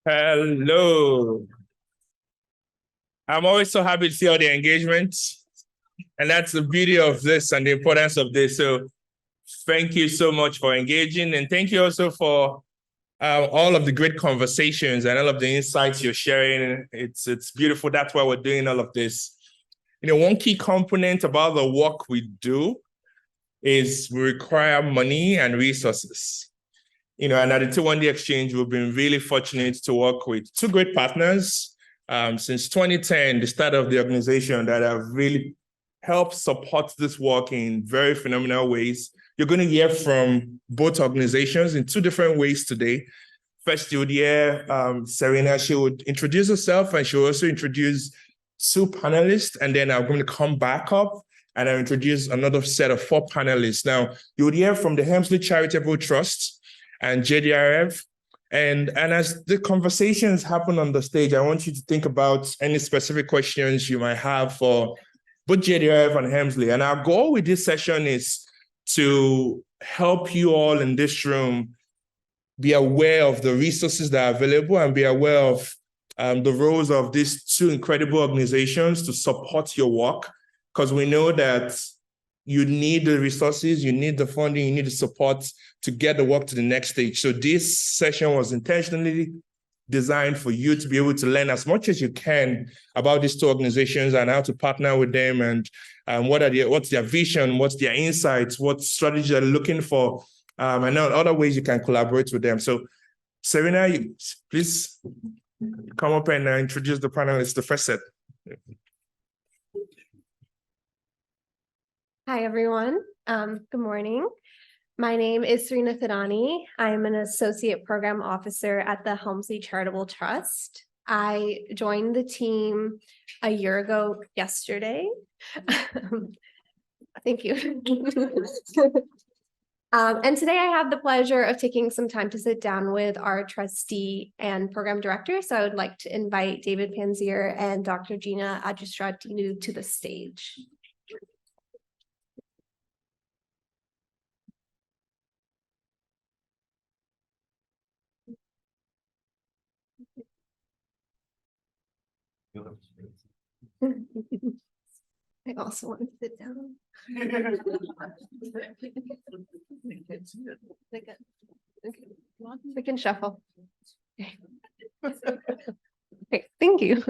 Hello. I'm always so happy to see all the engagement. And that's the beauty of this and the importance of this. So thank you so much for engaging. And thank you also for all of the great conversations and all of the insights you're sharing. It's beautiful. That's why we're doing all of this. You know, one key component about the work we do is we require money and resources. You know, and at the T1D Exchange, we've been really fortunate to work with two great partners since 2010, the start of the organization, that have really helped support this work in very phenomenal ways. You're going to hear from both organizations in two different ways today. First, you would hear Serena. She would introduce herself, and she will also introduce two panelists, and then I'm going to come back up and I'll introduce another set of four panelists. Now, you would hear from the Helmsley Charitable Trust and JDRF. And as the conversations happen on the stage, I want you to think about any specific questions you might have for both JDRF and Helmsley. And our goal with this session is to help you all in this room be aware of the resources that are available and be aware of the roles of these two incredible organizations to support your work, because we know that you need the resources, you need the funding, you need the support to get the work to the next stage. So this session was intentionally designed for you to be able to learn as much as you can about these two organizations and how to partner with them, and what's their vision, what's their insights, what strategies they're looking for, and other ways you can collaborate with them. So Serena, please come up and introduce the panelists, the first set. Hi, everyone. Good morning. My name is Serena Thadani. I'm an Associate Program Officer at the Helmsley Charitable Trust. I joined the team a year ago yesterday. Thank you. And today I have the pleasure of taking some time to sit down with our trustee and program director. So I would like to invite David Panzirer and Dr. Gina Agiostratidou to the stage. I also want to sit down. We can shuffle. Okay, thank you.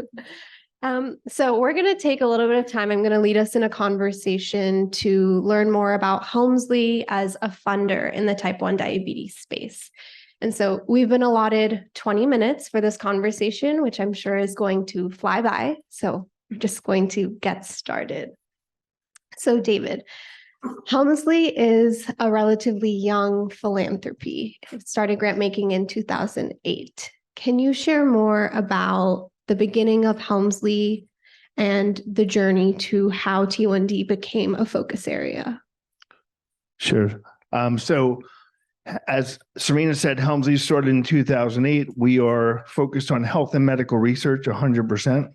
So we're going to take a little bit of time. I'm going to lead us in a conversation to learn more about Helmsley as a funder in the type 1 diabetes space. And so we've been allotted 20 minutes for this conversation, which I'm sure is going to fly by. So we're just going to get started. So David, Helmsley is a relatively young philanthropy. It started grant making in 2008. Can you share more about the beginning of Helmsley and the journey to how T1D became a focus area? Sure. So as Serena said, Helmsley started in 2008. We are focused on health and medical research 100%.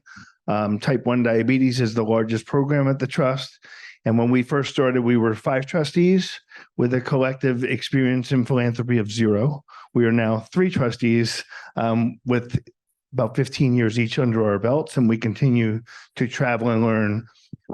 Type 1 diabetes is the largest program at the trust. And when we first started, we were 5 trustees with a collective experience in philanthropy of 0. We are now 3 trustees with about 15 years each under our belts, and we continue to travel and learn.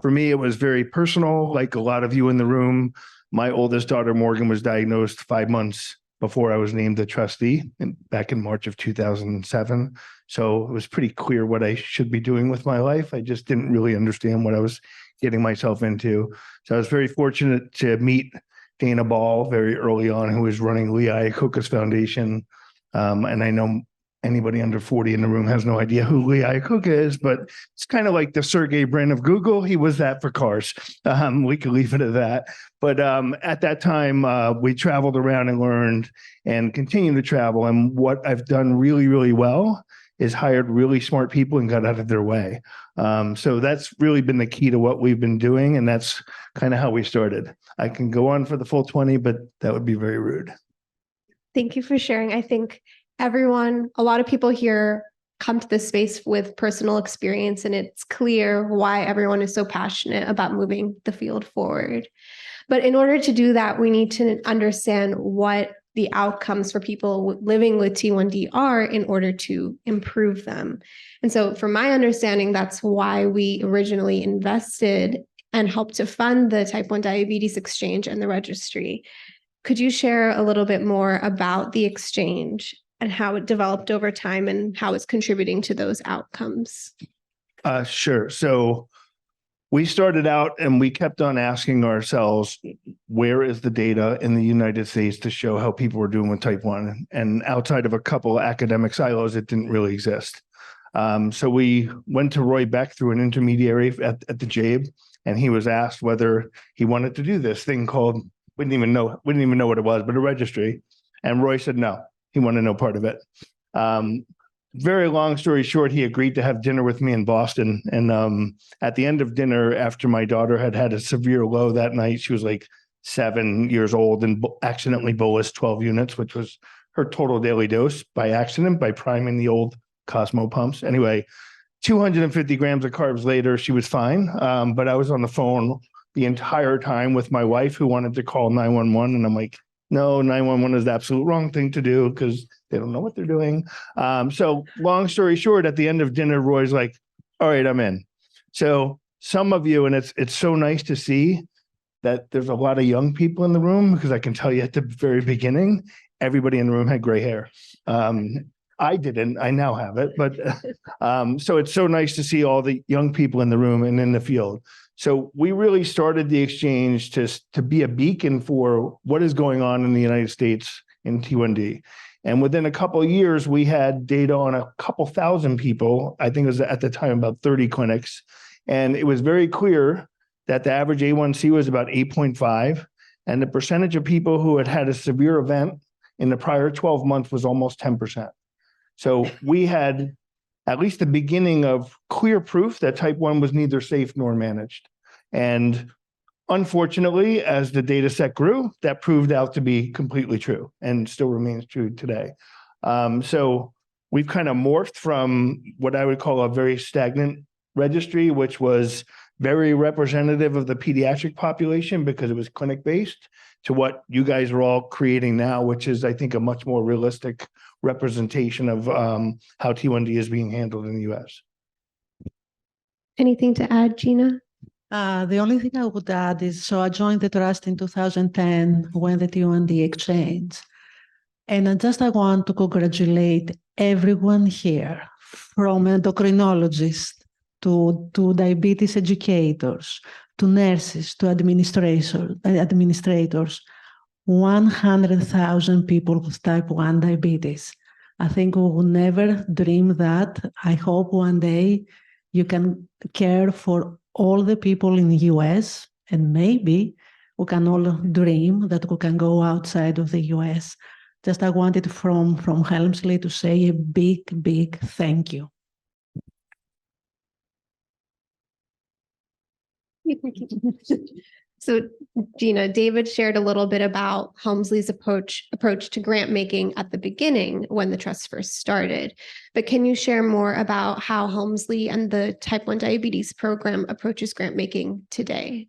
For me, it was very personal, like a lot of you in the room. My oldest daughter, Morgan, was diagnosed 5 months before I was named the trustee back in March of 2007. So it was pretty clear what I should be doing with my life. I just didn't really understand what I was getting myself into. So I was very fortunate to meet Dana Ball very early on, who was running Lee Iacocca's foundation. And I know anybody under 40 in the room has no idea who Lee Iacocca is, but it's kind of like the Sergey Brin of Google. He was that for cars. We could leave it at that. But at that time, we traveled around and learned and continue to travel. And what I've done really, really well is hired really smart people and got out of their way. So that's really been the key to what we've been doing. And that's kind of how we started. I can go on for the full 20, but that would be very rude. Thank you for sharing. I think a lot of people here come to this space with personal experience, and it's clear why everyone is so passionate about moving the field forward. But in order to do that, we need to understand what the outcomes for people living with T1D are in order to improve them. And so from my understanding, that's why we originally invested and helped to fund the Type 1 Diabetes Exchange and the registry. Could you share a little bit more about the exchange and how it developed over time and how it's contributing to those outcomes? Sure. So we started out and we kept on asking ourselves, where is the data in the United States to show how people were doing with type 1? And outside of a couple of academic silos, it didn't really exist. So we went to Roy Beck through an intermediary at the JABE, and he was asked whether he wanted to do this thing called, we didn't even know what it was, but a registry. And Roy said no, he wanted no part of it. Very long story short, he agreed to have dinner with me in Boston. And at the end of dinner, after my daughter had a severe low that night, she was like 7 years old and accidentally bolused 12 units, which was her total daily dose by accident, by priming the old Cosmo pumps. Anyway, 250 grams of carbs later, she was fine. But I was on the phone the entire time with my wife, who wanted to call 911. And I'm like, no, 911 is the absolute wrong thing to do because they don't know what they're doing. So long story short, at the end of dinner, Roy's like, all right, I'm in. So some of you, and it's so nice to see that there's a lot of young people in the room, because I can tell you at the very beginning, everybody in the room had gray hair. I didn't, I now have it, but so it's so nice to see all the young people in the room and in the field. So we really started the exchange to be a beacon for what is going on in the United States in T1D. And within a couple of years, we had data on a couple thousand people. I think it was at the time about 30 clinics. And it was very clear that the average A1C was about 8.5. And the percentage of people who had a severe event in the prior 12 months was almost 10%. So we had at least the beginning of clear proof that type 1 was neither safe nor managed. And unfortunately, as the data set grew, that proved out to be completely true and still remains true today. So we've kind of morphed from what I would call a very stagnant registry, which was very representative of the pediatric population because it was clinic-based, to what you guys are all creating now, which is, I think, a much more realistic representation of how T1D is being handled in the U.S. Anything to add, Gina? The only thing I would add is, so I joined the trust in 2010 when the T1D exchange. And I want to congratulate everyone here, from endocrinologists to diabetes educators, to nurses, to administrators, 100,000 people with type 1 diabetes. I think we will never dream that. I hope one day you can care for all the people in the US, and maybe we can all dream that we can go outside of the US. Just I wanted from Helmsley to say a big, big thank you. So, Gina, David shared a little bit about Helmsley's approach to grant making at the beginning when the trust first started. But can you share more about how Helmsley and the Type 1 Diabetes Program approaches grant making today?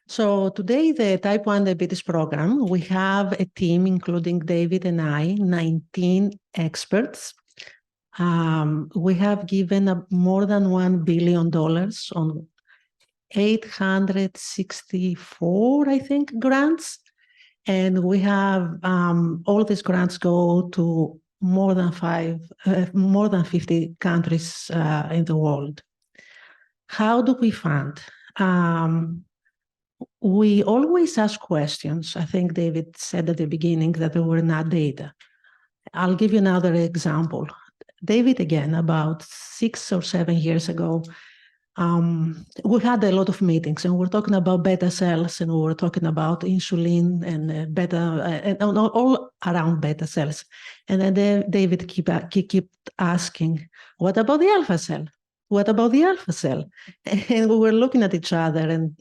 So today, the Type 1 Diabetes Program, we have a team, including David and I, 19 experts. We have given more than $1 billion on 864, I think, grants. And we have all these grants go to more than 50 countries in the world. How do we fund? We always ask questions. I think David said at the beginning that there were not data. I'll give you another example. David, again, about 6 or 7 years ago, we had a lot of meetings, and we're talking about beta cells, and we were talking about insulin and beta, and all around beta cells. And then David kept asking, what about the alpha cell? What about the alpha cell? And we were looking at each other and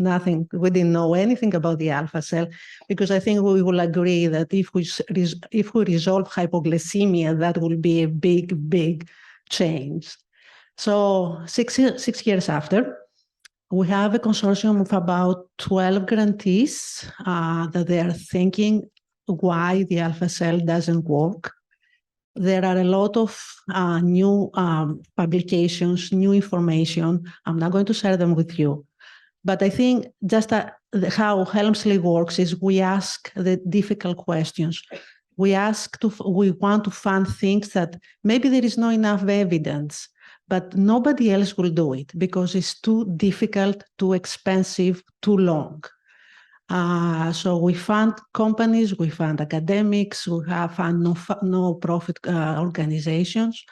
we didn't know anything about the alpha cell, because I think we will agree that if we resolve hypoglycemia, that will be a big, big change. So 6 years after, we have a consortium of about 12 grantees that they are thinking why the alpha cell doesn't work. There are a lot of new publications, new information. I'm not going to share them with you. But I think just how Helmsley works is we ask the difficult questions. We want to fund things that maybe there is not enough evidence, but nobody else will do it because it's too difficult, too expensive, too long. So we fund companies, we fund academics, we have fund no-profit organizations,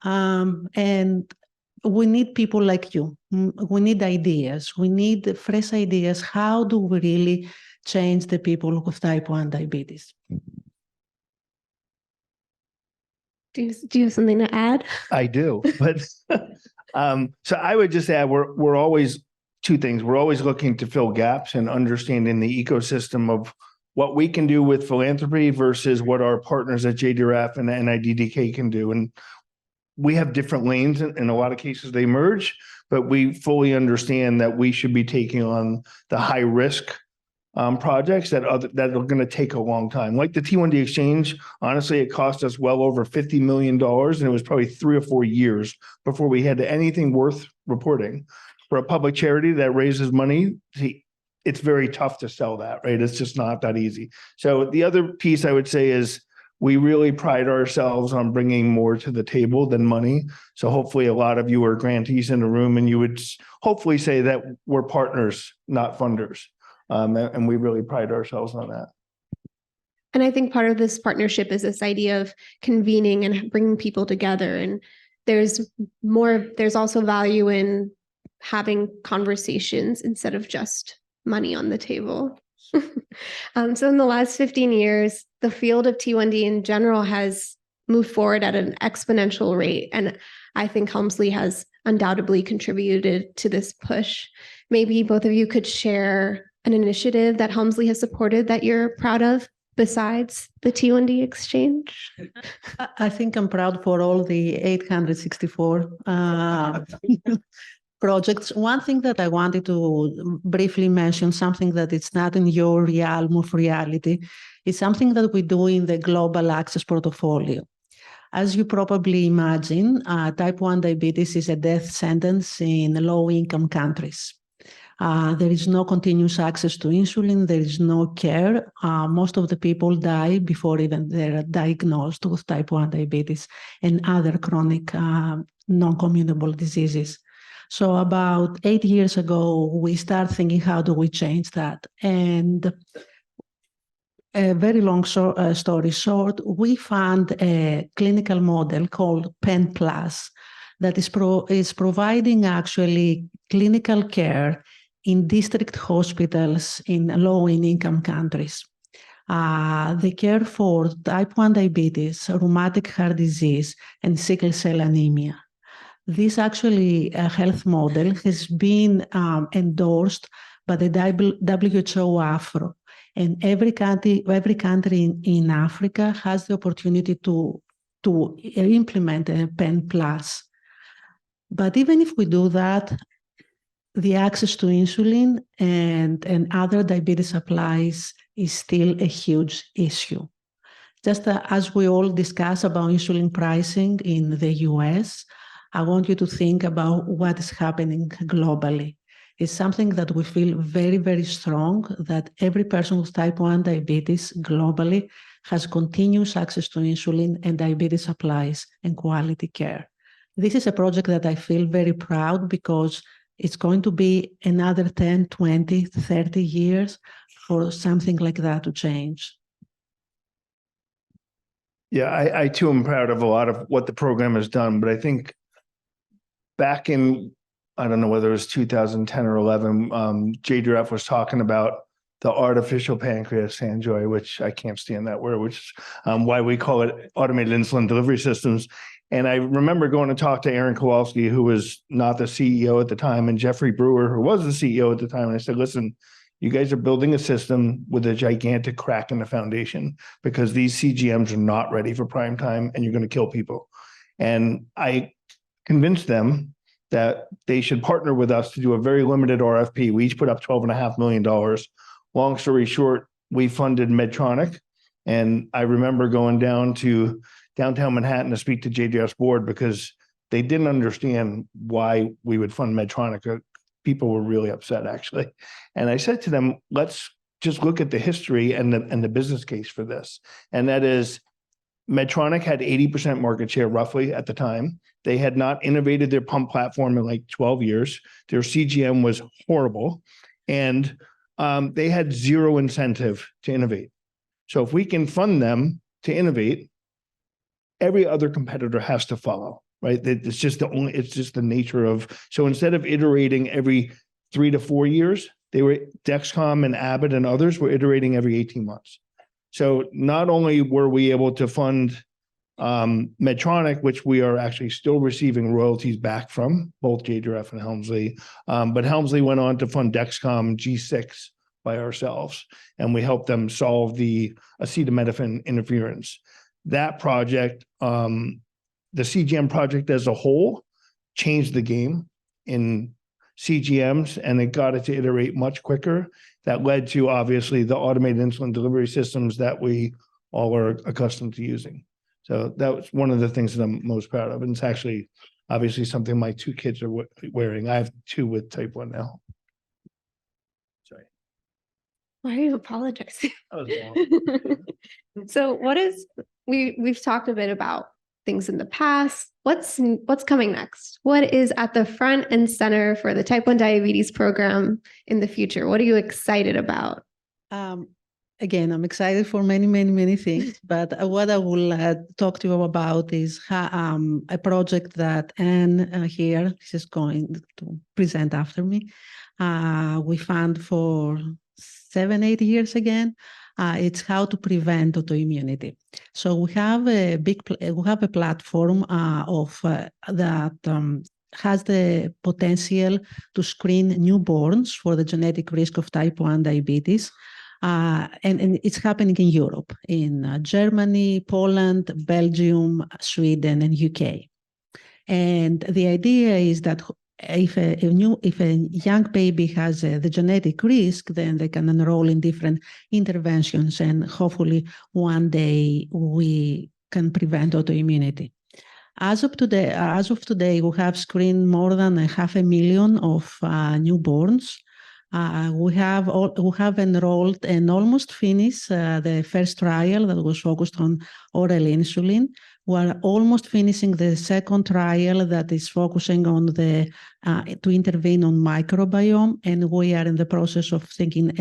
and we need people like you. We need ideas. We need fresh ideas. How do we really change the people with type 1 diabetes? Do you have something to add? I do, but so I would just add we're always two things. We're always looking to fill gaps and understanding the ecosystem of what we can do with philanthropy versus what our partners at JDRF and NIDDK can do. And we have different lanes. In a lot of cases, they merge, but we fully understand that we should be taking on the high risk projects that are going to take a long time. Like the T1D exchange, honestly, it cost us well over $50 million, and it was probably 3 or 4 years before we had anything worth reporting. For a public charity that raises money, it's very tough to sell that, right? It's just not that easy. So the other piece I would say is we really pride ourselves on bringing more to the table than money. So hopefully a lot of you are grantees in the room, and you would hopefully say that we're partners, not funders. And we really pride ourselves on that. And I think part of this partnership is this idea of convening and bringing people together. And there's also value in having conversations instead of just money on the table. So in the last 15 years, the field of T1D in general has moved forward at an exponential rate. And I think Helmsley has undoubtedly contributed to this push. Maybe both of you could share an initiative that Helmsley has supported that you're proud of besides the T1D exchange? I think I'm proud for all the 864 projects. One thing that I wanted to briefly mention, something that it's not in your realm of reality, is something that we do in the Global Access Portfolio. As you probably imagine, type 1 diabetes is a death sentence in low-income countries. There is no continuous access to insulin. There is no care. Most of the people die before even they're diagnosed with type 1 diabetes and other chronic non-communicable diseases. So about 8 years ago, we started thinking, how do we change that? And a very long story short, we found a clinical model called PEN+ that is providing actually clinical care in district hospitals in low-income countries. They care for type 1 diabetes, rheumatic heart disease, and sickle cell anemia. This actually health model has been endorsed by the WHO Afro, and every country in Africa has the opportunity to implement a PEN+. But even if we do that, the access to insulin and other diabetes supplies is still a huge issue. Just as we all discuss about insulin pricing in the US, I want you to think about what is happening globally. It's something that we feel very, very strong, that every person with type 1 diabetes globally has continuous access to insulin and diabetes supplies and quality care. This is a project that I feel very proud because it's going to be another 10, 20, 30 years for something like that to change. Yeah, I too am proud of a lot of what the program has done, but I think back in, I don't know whether it was 2010 or 11, JDRF was talking about the artificial pancreas, Sanjoy, which I can't stand that word, which is why we call it automated insulin delivery systems. And I remember going to talk to Aaron Kowalski, who was not the CEO at the time, and Jeffrey Brewer, who was the CEO at the time. And I said, listen, you guys are building a system with a gigantic crack in the foundation because these CGMs are not ready for prime time and you're going to kill people. And I convinced them that they should partner with us to do a very limited RFP. We each put up $12.5 million. Long story short, we funded Medtronic. And I remember going down to downtown Manhattan to speak to JDR's board because they didn't understand why we would fund Medtronic. People were really upset, actually. And I said to them, let's just look at the history and the business case for this. And that is, Medtronic had 80% market share roughly at the time. They had not innovated their pump platform in like 12 years. Their CGM was horrible. And they had zero incentive to innovate. So if we can fund them to innovate, every other competitor has to follow, right? It's just the nature of, so instead of iterating every 3 to 4 years, Dexcom and Abbott and others were iterating every 18 months. So not only were we able to fund Medtronic, which we are actually still receiving royalties back from, both JDRF and Helmsley, but Helmsley went on to fund Dexcom G6 by ourselves, and we helped them solve the acetaminophen interference. That project, the CGM project as a whole, changed the game in CGMs, and it got it to iterate much quicker. That led to, obviously, the automated insulin delivery systems that we all are accustomed to using. So that was one of the things that I'm most proud of. And it's actually, obviously, something my 2 kids are wearing. I have 2 with type 1 now. Sorry. Why are you apologizing? That was So we've talked a bit about things in the past. What's coming next? What is at the front and center for the type 1 diabetes program in the future? What are you excited about? Again, I'm excited for many, many, many things, but what I will talk to you about is a project that Anne here is going to present after me. We fund for 7-8 years again. It's how to prevent autoimmunity. So we have a platform that has the potential to screen newborns for the genetic risk of type 1 diabetes. And it's happening in Europe, in Germany, Poland, Belgium, Sweden, and UK. And the idea is that if a young baby has the genetic risk, then they can enroll in different interventions, and hopefully one day we can prevent autoimmunity. As of today, we have screened more than 500,000 of newborns. We have enrolled and almost finished the first trial that was focused on oral insulin. We're almost finishing the second trial that is focusing on to intervene on microbiome, and we are in the process of thinking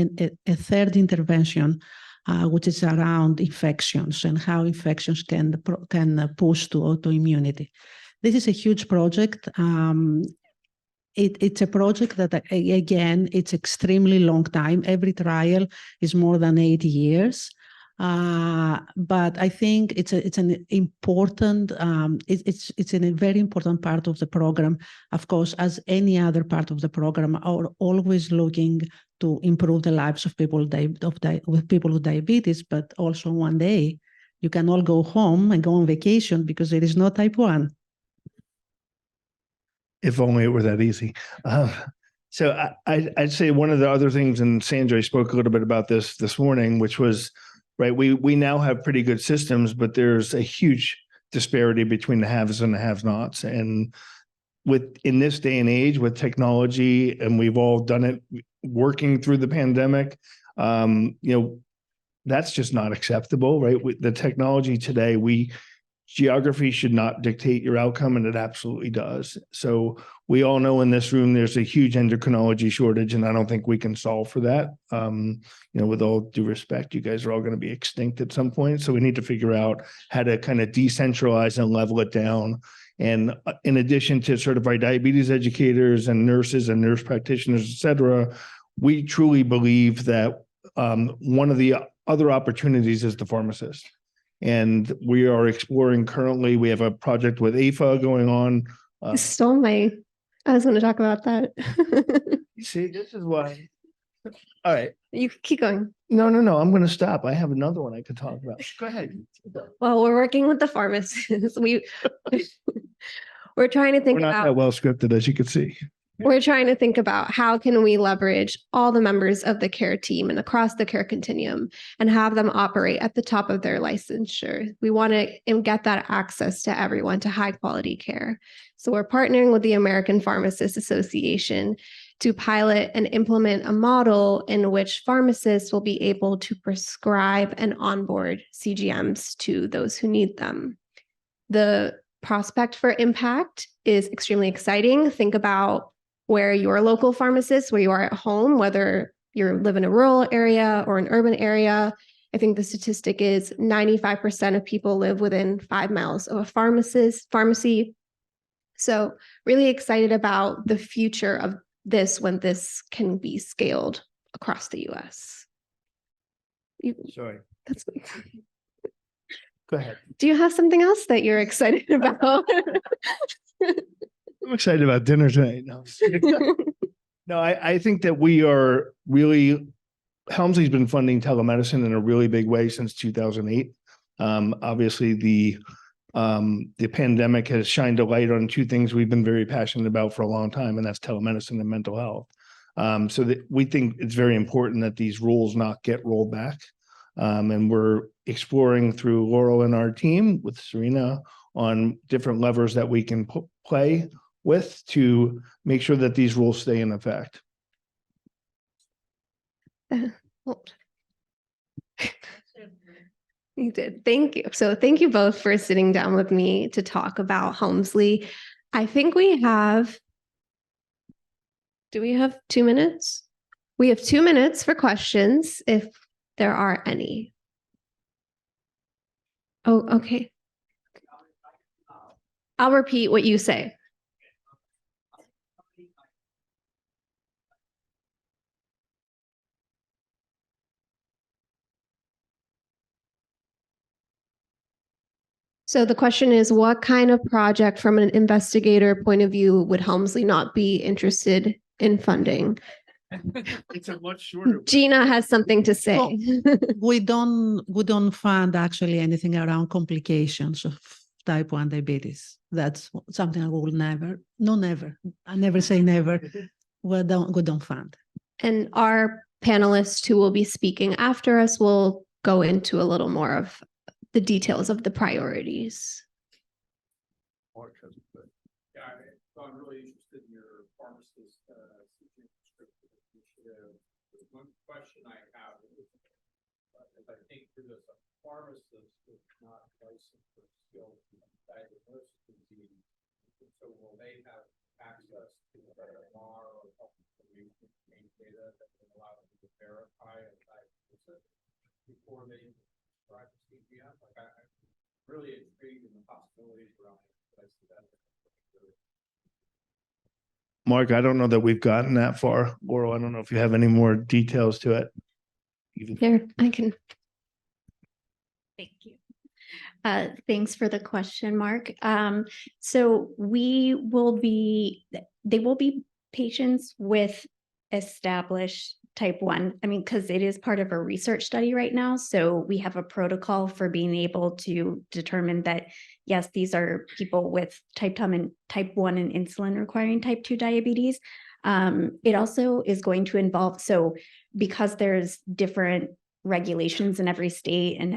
a third intervention, which is around infections and how infections can push to autoimmunity. This is a huge project. It's a project that, again, it's extremely long time. Every trial is more than 8 years. But I think it's an important, it's a very important part of the program. Of course, as any other part of the program, are always looking to improve the lives of people with people with diabetes, but also one day you can all go home and go on vacation because there is no type 1. If only it were that easy. So I'd say one of the other things, and Sanjay spoke a little bit about this morning, which was, right, we now have pretty good systems, but there's a huge disparity between the haves and the have-nots. And in this day and age with technology, and we've all done it working through the pandemic, that's just not acceptable, right? With the technology today, geography should not dictate your outcome, and it absolutely does. So we all know in this room there's a huge endocrinology shortage, and I don't think we can solve for that. With all due respect, you guys are all going to be extinct at some point. So we need to figure out how to kind of decentralize and level it down. And in addition to certified diabetes educators and nurses and nurse practitioners, et cetera, we truly believe that one of the other opportunities is the pharmacist. And we are exploring currently, we have a project with AFA going on. I was going to talk about that. See, this is why. All right. You keep going. No. I'm going to stop. I have another one I could talk about. Go ahead. Well, we're working with the pharmacists. We're trying to think We're not about that well scripted, as you can see. We're trying to think about how can we leverage all the members of the care team and across the care continuum and have them operate at the top of their licensure. We want to get that access to everyone to high quality care. So we're partnering with the American Pharmacists Association to pilot and implement a model in which pharmacists will be able to prescribe and onboard CGMs to those who need them. The prospect for impact is extremely exciting. Think about where your local pharmacist, where you are at home, whether you live in a rural area or an urban area. I think the statistic is 95% of people live within 5 miles of a pharmacy. So really excited about the future of this when this can be scaled across the US. Sorry. That's Go ahead. Do you have something else that you're excited about? I'm excited about dinner tonight. No, I think that we are really, Helmsley's been funding telemedicine in a really big way since 2008. Obviously, the pandemic has shined a light on two things we've been very passionate about for a long time, and that's telemedicine and mental health. So that we think it's very important that these rules not get rolled back. And we're exploring through Laurel and our team with Serena on different levers that we can play with to make sure that these rules stay in effect. You did. Thank you. So thank you both for sitting down with me to talk about Helmsley. I think we have, do we have 2 minutes? We have 2 minutes for questions if there are any. Oh, okay. I'll repeat what you say. So the question is, what kind of project from an investigator point of view would Helmsley not be interested in funding? It's a much shorter. Gina has something to say. Well, we don't fund actually anything around complications of type 1 diabetes. That's something I will never. I never say never. We don't fund. And our panelists who will be speaking after us will go into a little more of the details of the priorities. Yeah, so I'm really interested in your pharmacist initiative. One question I have is I think for this, a pharmacist is not licensed or skilled to diagnose disease. So will they have access to MR or health information data that will allow them to verify and diagnose it before they prescribe CGM? Like I'm really intrigued in the possibilities around it. I see that. Mark, I don't know that we've gotten that far. Laurel, I don't know if you have any more details to it. There, I can. Thank you. Thanks for the question, Mark. So they will be patients with established type 1. I mean, because it is part of a research study right now. So we have a protocol for being able to determine that, yes, these are people with type 1 and insulin requiring type 2 diabetes. It also is going to involve, so because there's different regulations in every state and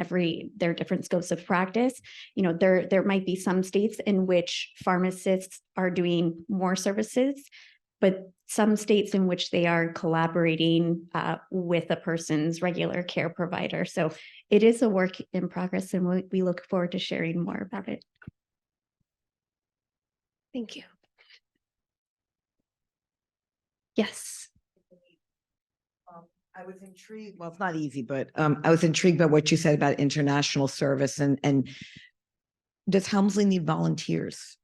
there are different scopes of practice, you know, there might be some states in which pharmacists are doing more services, but some states in which they are collaborating with a person's regular care provider. So it is a work in progress, and we look forward to sharing more about it. Thank you. Yes. I was intrigued. Well, it's not easy, but I was intrigued by what you said about international service and does Helmsley need volunteers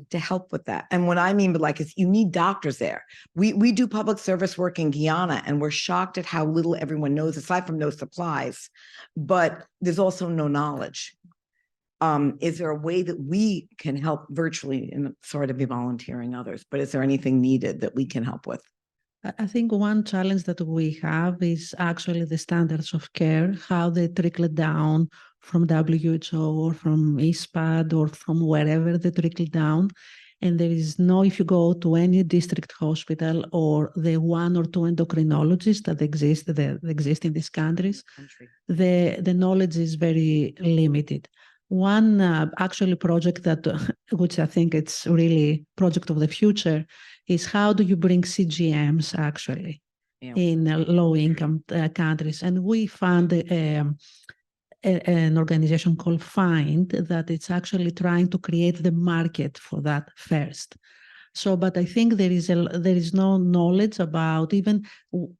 to help with that? And what I mean by like is you need doctors there. We do public service work in Guyana, and we're shocked at how little everyone knows, aside from no supplies, but there's also no knowledge. Is there a way that we can help virtually, and sorry to be volunteering others, but is there anything needed that we can help with? I think one challenge that we have is actually the standards of care, how they trickle down from WHO or from ISPAD or from wherever they trickle down. And there is no, if you go to any district hospital or the 1 or 2 endocrinologists that exist in these countries, the knowledge is very limited. One actually project that, which I think it's really project of the future, is how do you bring CGMs actually in low-income countries? And we found an organization called FIND that it's actually trying to create the market for that first. So, but I think there is no knowledge about, even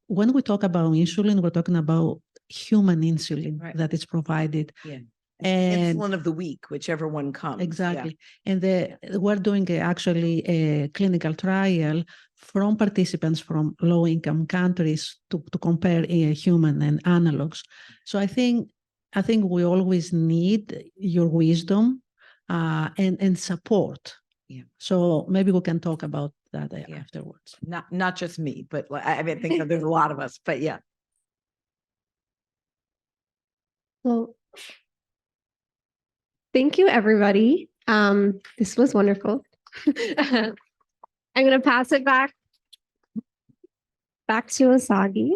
when we talk about insulin, we're talking about human insulin that is provided. Yeah. And insulin of the week, whichever one comes. exactly. And we're doing actually a clinical trial from participants from low-income countries to compare human and analogs. So I think we always need your wisdom and support. Yeah. So maybe we can talk about that afterwards. Not just me, but I think that there's a lot of us, but yeah. Well, thank you, everybody. This was wonderful. I'm going to pass it back to Osagie.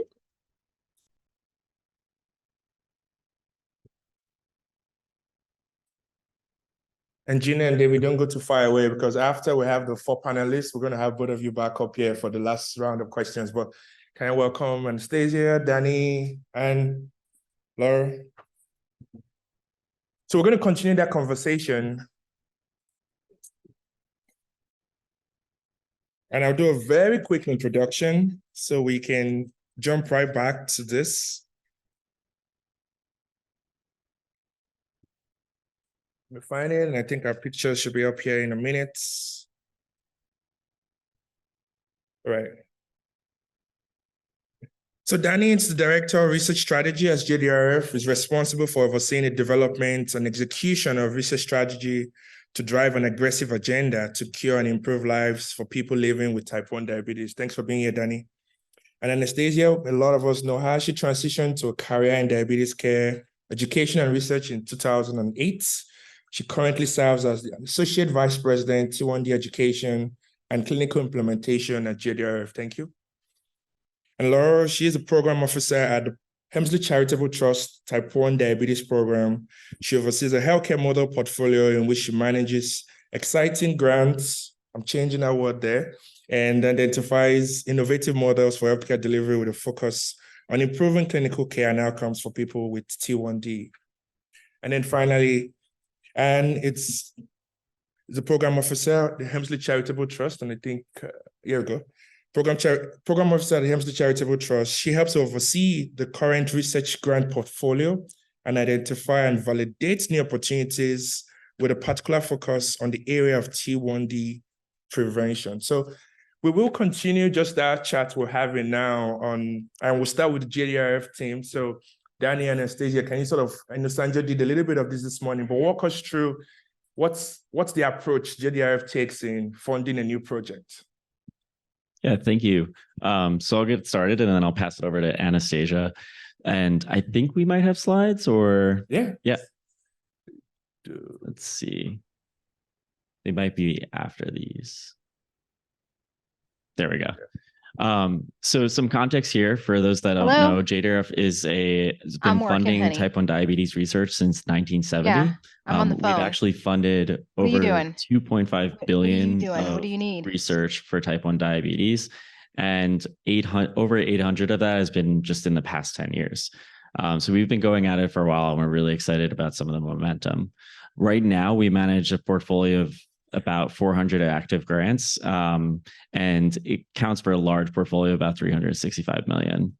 And Gina and David, don't go too far away, because after we have the 4 panelists, we're going to have both of you back up here for the last round of questions. But can I welcome Anastasia, Danny, and Laura? So we're going to continue that conversation. And I'll do a very quick introduction so we can jump right back to this. Let me find it, and I think our picture should be up here in a minute. All right. So Danny is the Director of Research Strategy at JDRF, is responsible for overseeing the development and execution of research strategy to drive an aggressive agenda to cure and improve lives for people living with type 1 diabetes. Thanks for being here, Danny. And Anastasia, a lot of us know her. She transitioned to a career in diabetes care, education and research in 2008. She currently serves as the Associate Vice President, T1D Education and Clinical Implementation at JDRF. Thank you. And Laurel, she is a Program Officer at the Hemsley Charitable Trust Type 1 Diabetes Program. She oversees a healthcare model portfolio in which she manages exciting grants, I'm changing that word there, and identifies innovative models for healthcare delivery with a focus on improving clinical care and outcomes for people with T1D. And then finally, and it's the Program Officer at the Hemsley Charitable Trust, and I think, here we go. Program Officer at the Hemsley Charitable Trust. She helps oversee the current research grant portfolio and identify and validate new opportunities with a particular focus on the area of T1D prevention. So we will continue just that chat we're having now on, and we'll start with the JDRF team. So Danny and Anastasia, can you sort of, I know Sanjay did a little bit of this morning, but walk us through what's the approach JDRF takes in funding a new project? Yeah, thank you. So I'll get started and then I'll pass it over to Anastasia. And I think we might have slides or... Yeah. Let's see. They might be after these. There we go. So some context here for those that don't know, JDRF has been funding type 1 diabetes research since 1970. Yeah, I'm on the phone. We've actually funded over 2.5 billion of research for type 1 diabetes, and over 800 of that has been just in the past 10 years. So we've been going at it for a while, and we're really excited about some of the momentum. Right now, we manage a portfolio of about 400 active grants, and it counts for a large portfolio of about 365 million.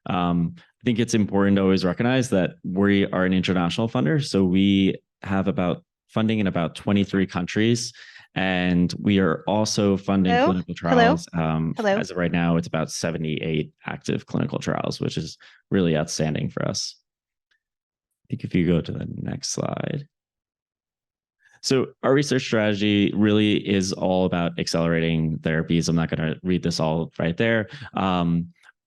I think it's important to always recognize that we are an international funder, so we have about funding in about 23 countries, and we are also funding clinical trials. As of right now, it's about 78 active clinical trials, which is really outstanding for us. I think if you go to the next slide. So our research strategy really is all about accelerating therapies. I'm not going to read this all right there,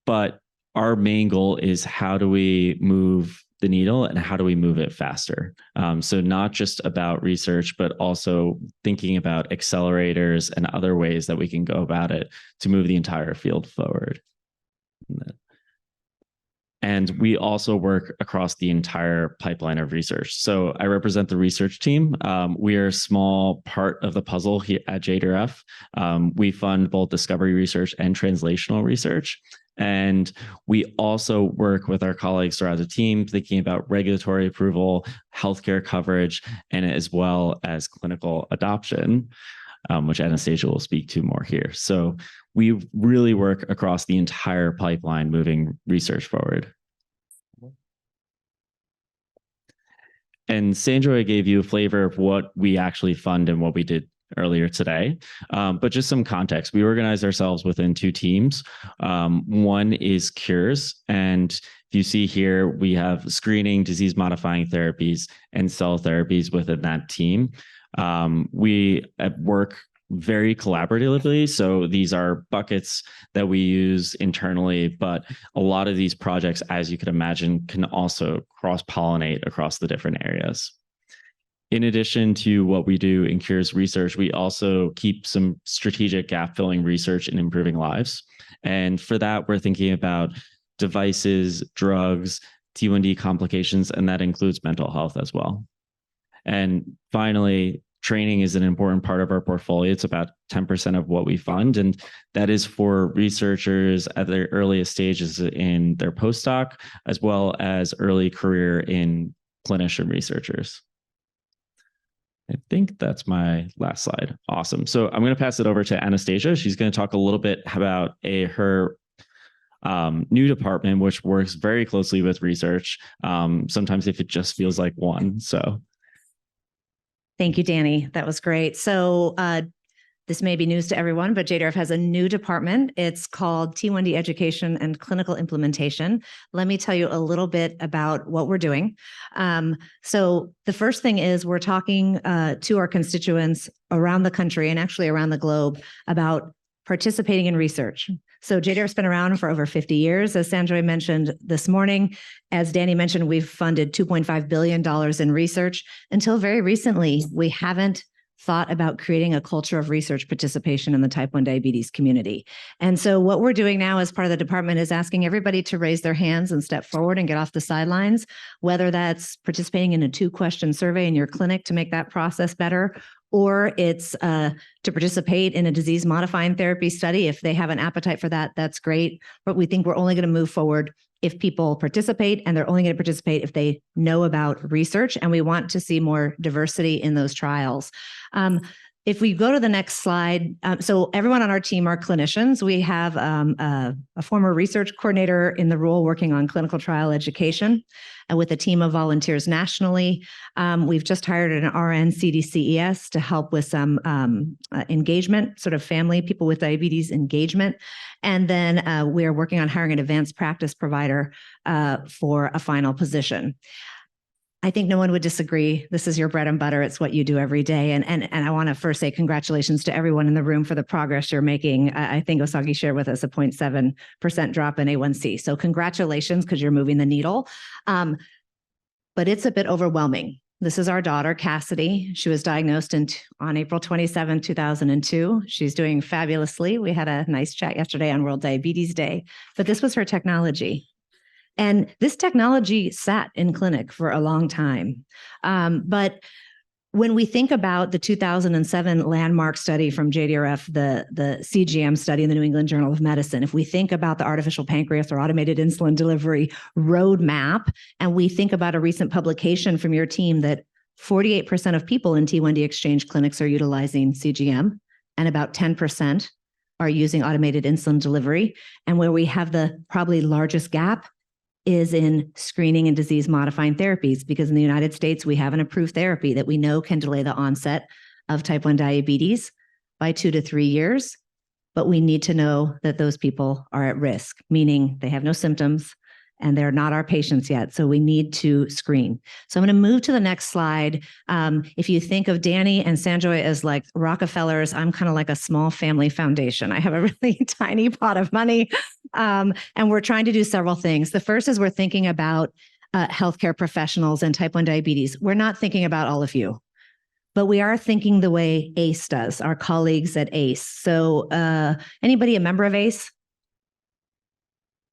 but our main goal is how do we move the needle and how do we move it faster? So not just about research, but also thinking about accelerators and other ways that we can go about it to move the entire field forward. And we also work across the entire pipeline of research. So I represent the research team. We are a small part of the puzzle here at JDRF. We fund both discovery research and translational research. And we also work with our colleagues throughout the team, thinking about regulatory approval, healthcare coverage, and as well as clinical adoption, which Anastasia will speak to more here. So we really work across the entire pipeline, moving research forward. And Sandra gave you a flavor of what we actually fund and what we did earlier today. But just some context, we organize ourselves within two teams. One is cures. And if you see here, we have screening, disease modifying therapies, and cell therapies within that team. We work very collaboratively. So these are buckets that we use internally, but a lot of these projects, as you can imagine, can also cross-pollinate across the different areas. In addition to what we do in cures research, we also keep some strategic gap-filling research in improving lives. And for that, we're thinking about devices, drugs, T1D complications, and that includes mental health as well. And finally, training is an important part of our portfolio. It's about 10% of what we fund, and that is for researchers at their earliest stages in their postdoc, as well as early career in clinician researchers. I think that's my last slide. Awesome. So I'm going to pass it over to Anastasia. She's going to talk a little bit about her new department, which works very closely with research. Sometimes if it just feels like one. So. Thank you, Danny. That was great. So this may be news to everyone, but JDRF has a new department. It's called T1D Education and Clinical Implementation. Let me tell you a little bit about what we're doing. So the first thing is we're talking to our constituents around the country and actually around the globe about participating in research. So JDRF's been around for over 50 years, as Sanjoy mentioned this morning. As Danny mentioned, we've funded $2.5 billion in research. Until very recently, we haven't thought about creating a culture of research participation in the type 1 diabetes community. And so what we're doing now as part of the department is asking everybody to raise their hands and step forward and get off the sidelines, whether that's participating in a 2-question survey in your clinic to make that process better, or it's to participate in a disease modifying therapy study. If they have an appetite for that, that's great. But we think we're only going to move forward if people participate, and they're only going to participate if they know about research, and we want to see more diversity in those trials. If we go to the next slide, so everyone on our team are clinicians. We have a former research coordinator in the role working on clinical trial education with a team of volunteers nationally. We've just hired an RN CDCES to help with some engagement, sort of family, people with diabetes engagement. And then we're working on hiring an advanced practice provider for a final position. I think no one would disagree. This is your bread and butter. It's what you do every day. And I want to first say congratulations to everyone in the room for the progress you're making. I think Osagie shared with us a 0.7% drop in A1C. So congratulations, because you're moving the needle. But it's a bit overwhelming. This is our daughter, Cassidy. She was diagnosed on April 27, 2002. She's doing fabulously. We had a nice chat yesterday on World Diabetes Day, but this was her technology. And this technology sat in clinic for a long time. But when we think about the 2007 landmark study from JDRF, the CGM study in the New England Journal of Medicine, if we think about the artificial pancreas or automated insulin delivery roadmap, and we think about a recent publication from your team that 48% of people in T1D exchange clinics are utilizing CGM, and about 10% are using automated insulin delivery, and where we have the probably largest gap is in screening and disease modifying therapies, because in the United States, we have an approved therapy that we know can delay the onset of type 1 diabetes by 2 to 3 years. But we need to know that those people are at risk, meaning they have no symptoms and they're not our patients yet. So we need to screen. So I'm going to move to the next slide. If you think of Danny and Sanjoy as like Rockefellers, I'm kind of like a small family foundation. I have a really tiny pot of money. And we're trying to do several things. The first is we're thinking about healthcare professionals and type 1 diabetes. We're not thinking about all of you, but we are thinking the way ACE does, our colleagues at ACE. So anybody a member of ACE?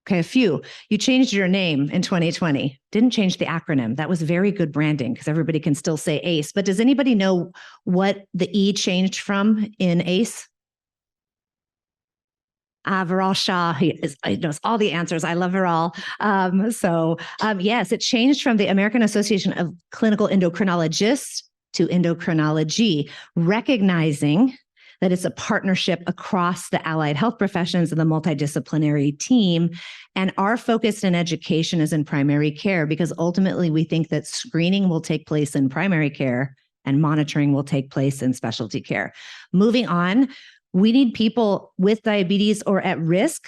Okay, a few. You changed your name in 2020. Didn't change the acronym. That was very good branding because everybody can still say ACE. But does anybody know what the E changed from in ACE? Viral Shah, he knows all the answers. I love Viral. Yes, it changed from the American Association of Clinical Endocrinologists to endocrinology, recognizing that it's a partnership across the allied health professions and the multidisciplinary team. And our focus in education is in primary care, because ultimately we think that screening will take place in primary care and monitoring will take place in specialty care. Moving on, we need people with diabetes or at risk,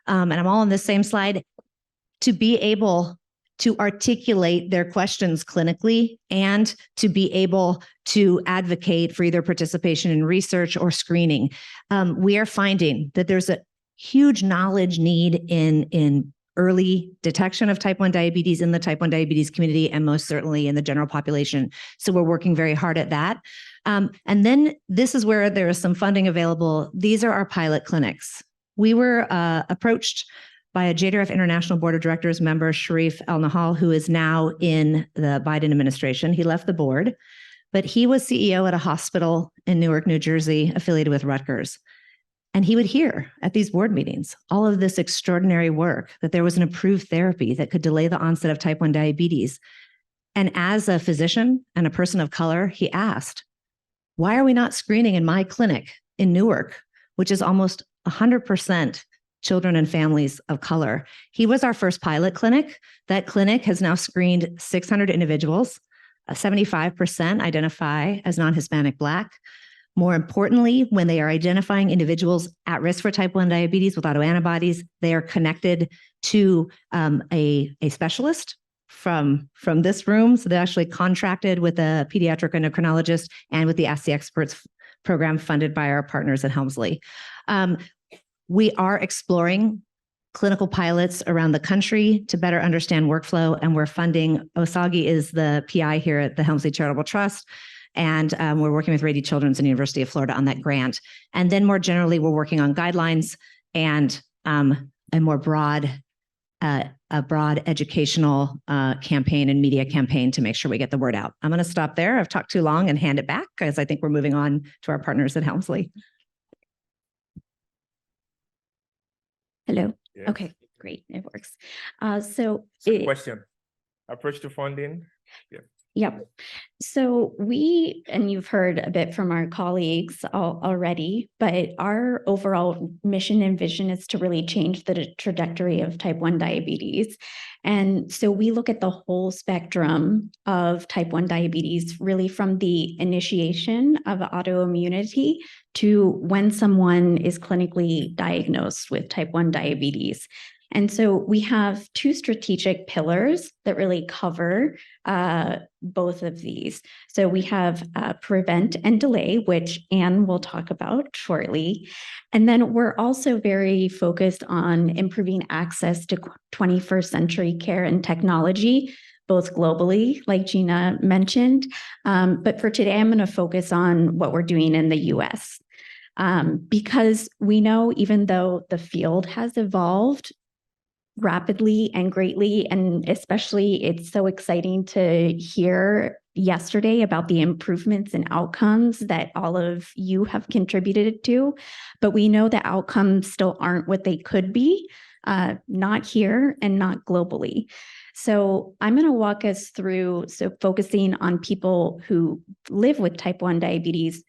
and I'm all on the same slide, to be able to articulate their questions clinically and to be able to advocate for either participation in research or screening. We are finding that there's a huge knowledge need in early detection of type 1 diabetes in the type 1 diabetes community, and most certainly in the general population. So we're working very hard at that. And then this is where there is some funding available. These are our pilot clinics. We were approached by a JDRF International Board of Directors member, Sharif Al-Nahal, who is now in the Biden administration. He left the board, but he was CEO at a hospital in Newark, New Jersey, affiliated with Rutgers. And he would hear at these board meetings all of this extraordinary work, that there was an approved therapy that could delay the onset of type 1 diabetes. And as a physician and a person of color, he asked, why are we not screening in my clinic in Newark, which is almost 100% children and families of color? He was our first pilot clinic. That clinic has now screened 600 individuals. 75% identify as non-Hispanic Black. More importantly, when they are identifying individuals at risk for type 1 diabetes with autoantibodies, they are connected to a specialist from this room. So they actually contracted with a pediatric endocrinologist and with the Ask the Experts program funded by our partners at Helmsley. We are exploring clinical pilots around the country to better understand workflow, and we're funding. Osagie is the PI here at the Helmsley Charitable Trust, and we're working with Rady Children's and University of Florida on that grant. And then more generally, we're working on guidelines and a more broad educational campaign and media campaign to make sure we get the word out. I'm going to stop there. I've talked too long and hand it back because I think we're moving on to our partners at Helmsley. Hello. Yes. Okay, great. It works. Question. Approach to funding. Yeah. Yep. So and you've heard a bit from our colleagues already, but our overall mission and vision is to really change the trajectory of type 1 diabetes. And so we look at the whole spectrum of type 1 diabetes, really from the initiation of autoimmunity to when someone is clinically diagnosed with type 1 diabetes. And so we have two strategic pillars that really cover both of these. So we have prevent and delay, which Anne will talk about shortly. And then we're also very focused on improving access to 21st century care and technology, both globally, like Gina mentioned. But for today, I'm going to focus on what we're doing in the US. Because we know, even though the field has evolved rapidly and greatly, and especially it's so exciting to hear yesterday about the improvements in outcomes that all of you have contributed to, but we know that outcomes still aren't what they could be, not here and not globally. So I'm going to walk us through, focusing on people who live with type 1 diabetes.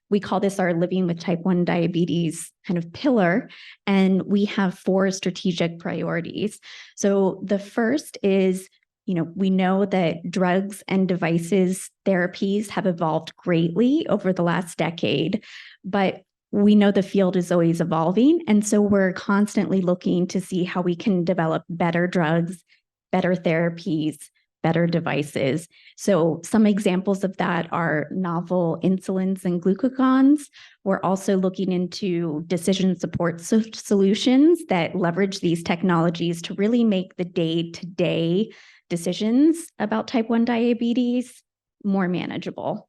We call this our Living with Type 1 Diabetes kind of pillar, and we have 4 strategic priorities. So the first is, we know that drugs and devices therapies have evolved greatly over the last decade, but we know the field is always evolving. And so we're constantly looking to see how we can develop better drugs, better therapies, better devices. So some examples of that are novel insulins and glucagons. We're also looking into decision support solutions that leverage these technologies to really make the day-to-day decisions about type 1 diabetes more manageable.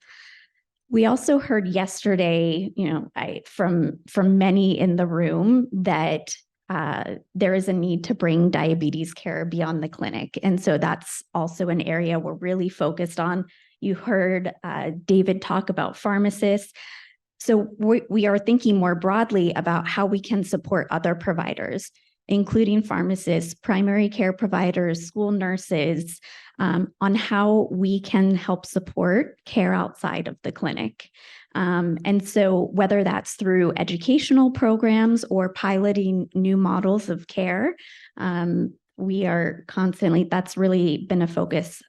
We also heard yesterday, from many in the room that there is a need to bring diabetes care beyond the clinic. And so that's also an area we're really focused on. You heard David talk about pharmacists. So we are thinking more broadly about how we can support other providers, including pharmacists, primary care providers, school nurses, on how we can help support care outside of the clinic. And so whether that's through educational programs or piloting new models of care, we are constantly, that's really been a focus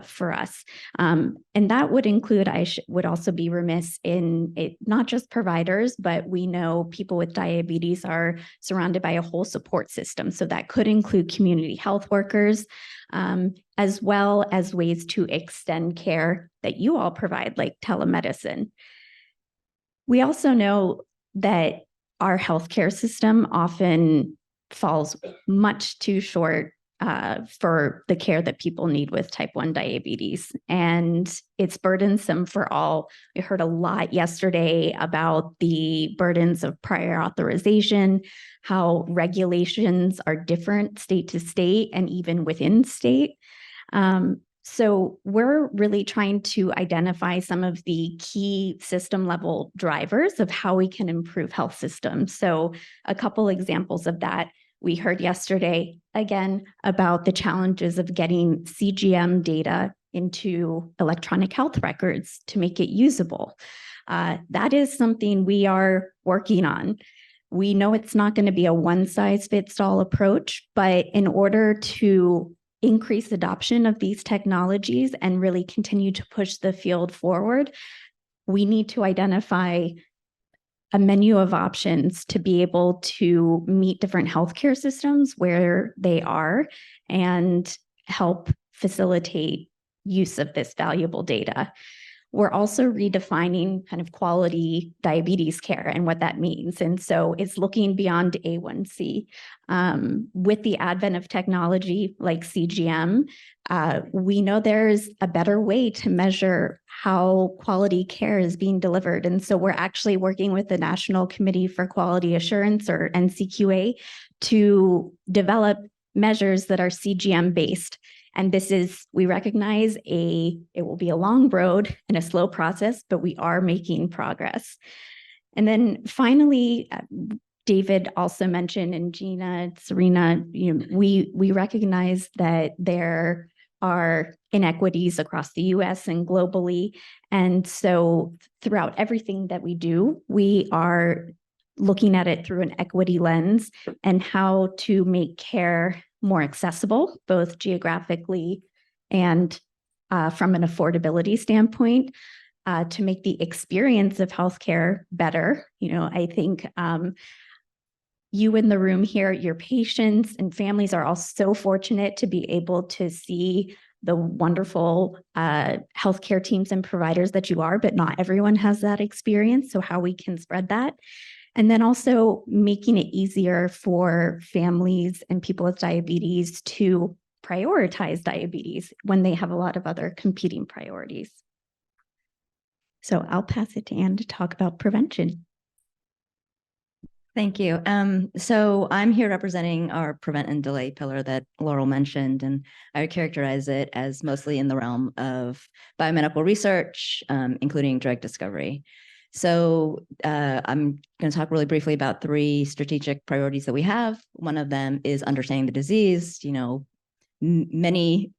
for us. And that would include, would also be remiss in it, not just providers, but we know people with diabetes are surrounded by a whole support system. So that could include community health workers, as well as ways to extend care that you all provide, like telemedicine. We also know that our healthcare system often falls much too short for the care that people need with type 1 diabetes. And it's burdensome for all. We heard a lot yesterday about the burdens of prior authorization, how regulations are different state to state and even within state. So we're really trying to identify some of the key system level drivers of how we can improve health systems. So a couple examples of that. We heard yesterday, again, about the challenges of getting CGM data into electronic health records to make it usable. That is something we are working on. We know it's not going to be a one-size-fits-all approach, but in order to increase adoption of these technologies and really continue to push the field forward, we need to identify a menu of options to be able to meet different healthcare systems where they are and help facilitate use of this valuable data. We're also redefining kind of quality diabetes care and what that means. And so it's looking beyond A1C. With the advent of technology like CGM, we know there's a better way to measure how quality care is being delivered. And so we're actually working with the National Committee for Quality Assurance, or NCQA, to develop measures that are CGM based. And this is, we recognize it will be a long road and a slow process, but we are making progress. And then finally, David also mentioned, and Gina, Serena, we recognize that there are inequities across the US and globally. And so throughout everything that we do, we are looking at it through an equity lens and how to make care more accessible, both geographically and from an affordability standpoint, to make the experience of healthcare better. I think you in the room here, your patients and families are all so fortunate to be able to see the wonderful healthcare teams and providers that you are, but not everyone has that experience. So how we can spread that. And then also making it easier for families and people with diabetes to prioritize diabetes when they have a lot of other competing priorities. So I'll pass it to Anne to talk about prevention. Thank you. So I'm here representing our prevent and delay pillar that Laurel mentioned, and I would characterize it as mostly in the realm of biomedical research, including drug discovery. So I'm going to talk really briefly about 3 strategic priorities that we have. One of them is understanding the disease. Many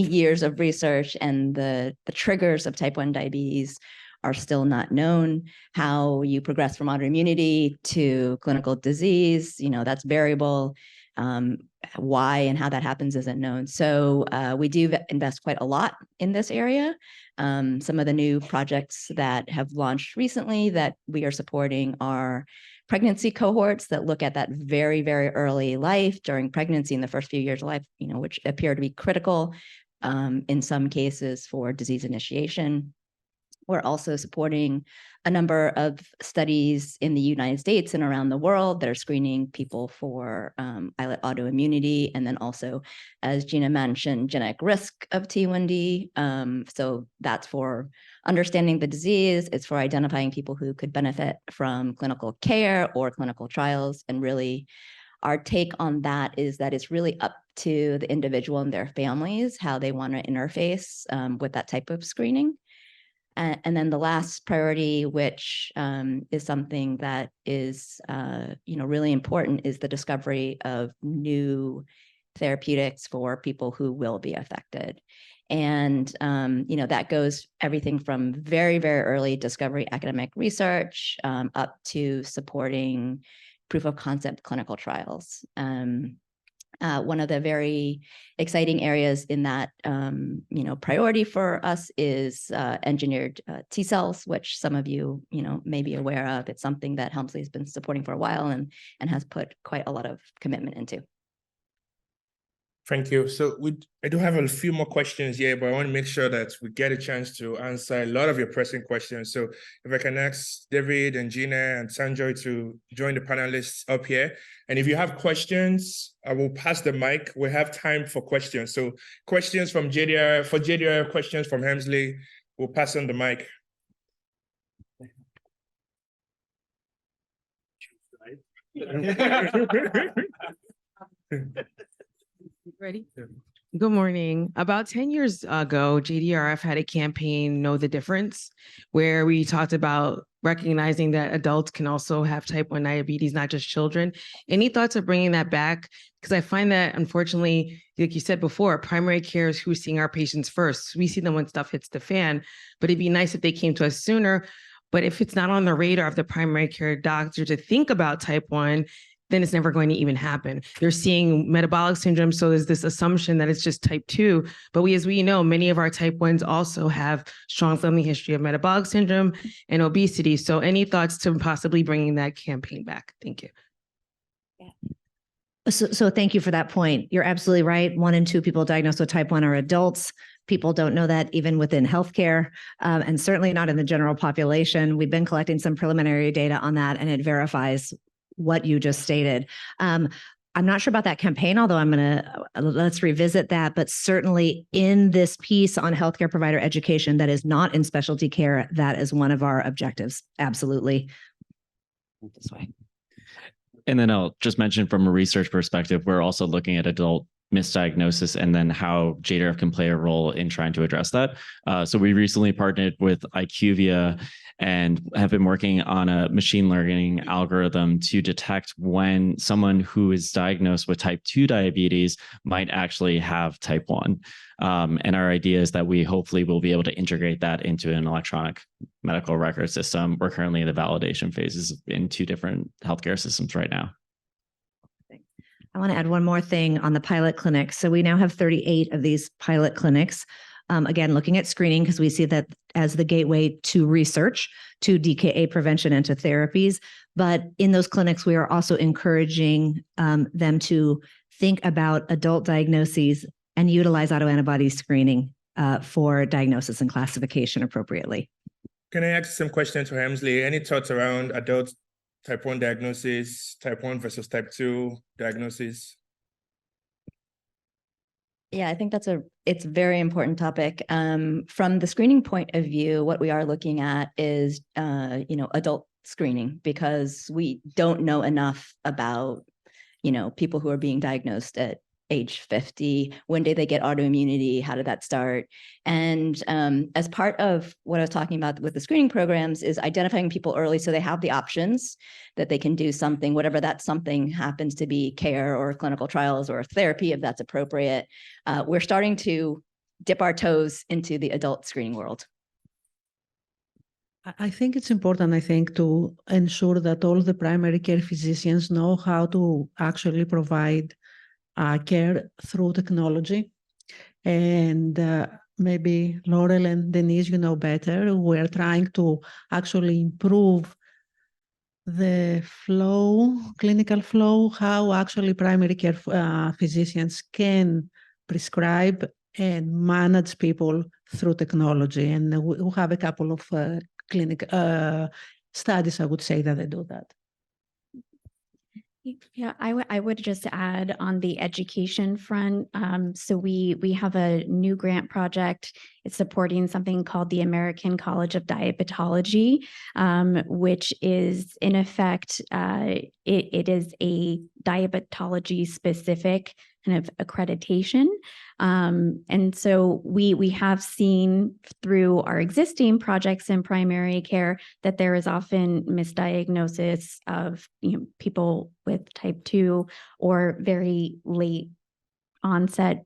years of research and the triggers of type 1 diabetes are still not known. How you progress from autoimmunity to clinical disease, that's variable. Why and how that happens isn't known. So we do invest quite a lot in this area. Some of the new projects that have launched recently that we are supporting are pregnancy cohorts that look at that very, very early life during pregnancy in the first few years of life, which appear to be critical. in some cases for disease initiation. We're also supporting a number of studies in the United States and around the world that are screening people for islet autoimmunity, and then also, as Gina mentioned, genetic risk of T1D. So that's for understanding the disease. It's for identifying people who could benefit from clinical care or clinical trials. And really, our take on that is that it's really up to the individual and their families how they want to interface with that type of screening. And then the last priority, which is something that is, really important, is the discovery of new therapeutics for people who will be affected. And, that goes everything from very, very early discovery academic research up to supporting proof of concept clinical trials. One of the very exciting areas in that, priority for us is engineered T cells, which some of you, may be aware of. It's something that Helmsley has been supporting for a while and has put quite a lot of commitment into. Thank you. So I do have a few more questions here, but I want to make sure that we get a chance to answer a lot of your pressing questions. So if I can ask David and Gina and Sanjoy to join the panelists up here. And if you have questions, I will pass the mic. We have time for questions. So questions from JDR, for JDR, questions from Helmsley, we'll pass on the mic. Ready? Good morning. About 10 years ago, JDRF had a campaign, Know the Difference, where we talked about recognizing that adults can also have type 1 diabetes, not just children. Any thoughts of bringing that back? Because I find that, unfortunately, like you said before, primary care is who's seeing our patients first. We see them when stuff hits the fan, but it'd be nice if they came to us sooner. But if it's not on the radar of the primary care doctor to think about type 1, then it's never going to even happen. They're seeing metabolic syndrome, so there's this assumption that it's just type 2. But as we know, many of our type 1s also have strong family history of metabolic syndrome and obesity. So any thoughts to possibly bringing that campaign back? Thank you. So thank you for that point. You're absolutely right. 1 in 2 people diagnosed with type 1 are adults. People don't know that even within healthcare, and certainly not in the general population. We've been collecting some preliminary data on that, and it verifies what you just stated. I'm not sure about that campaign, although let's revisit that, but certainly in this piece on healthcare provider education that is not in specialty care, that is one of our objectives. Absolutely. This way. And then I'll just mention from a research perspective, we're also looking at adult misdiagnosis and then how JDRF can play a role in trying to address that. So we recently partnered with IQVIA and have been working on a machine learning algorithm to detect when someone who is diagnosed with type 2 diabetes might actually have type 1. And our idea is that we hopefully will be able to integrate that into an electronic medical record system. We're currently in the validation phases in 2 different healthcare systems right now. I want to add one more thing on the pilot clinics. So we now have 38 of these pilot clinics. Again, looking at screening, because we see that as the gateway to research, to DKA prevention and to therapies. But in those clinics, we are also encouraging them to think about adult diagnoses and utilize autoantibody screening for diagnosis and classification appropriately. Can I ask some questions to Helmsley? Any thoughts around adult type 1 diagnosis, type 1 versus type 2 diagnosis? Yeah, I think it's a very important topic. From the screening point of view, what we are looking at is, adult screening, because we don't know enough about, people who are being diagnosed at age 50. When did they get autoimmunity? How did that start? And as part of what I was talking about with the screening programs is identifying people early so they have the options that they can do something, whatever that something happens to be, care or clinical trials or therapy, if that's appropriate. We're starting to dip our toes into the adult screening world. I think it's important, to ensure that all the primary care physicians know how to actually provide care through technology. And maybe Laurel and Denise, you know better, we're trying to actually improve the flow, clinical flow, how actually primary care physicians can prescribe and manage people through technology. And we have a couple of clinical studies, I would say, that they do that. Yeah, I would just add on the education front. So we have a new grant project. It's supporting something called the American College of Diabetology, which is in effect, it is a diabetology specific kind of accreditation. And so we have seen through our existing projects in primary care that there is often misdiagnosis of people with type 2 or very late onset.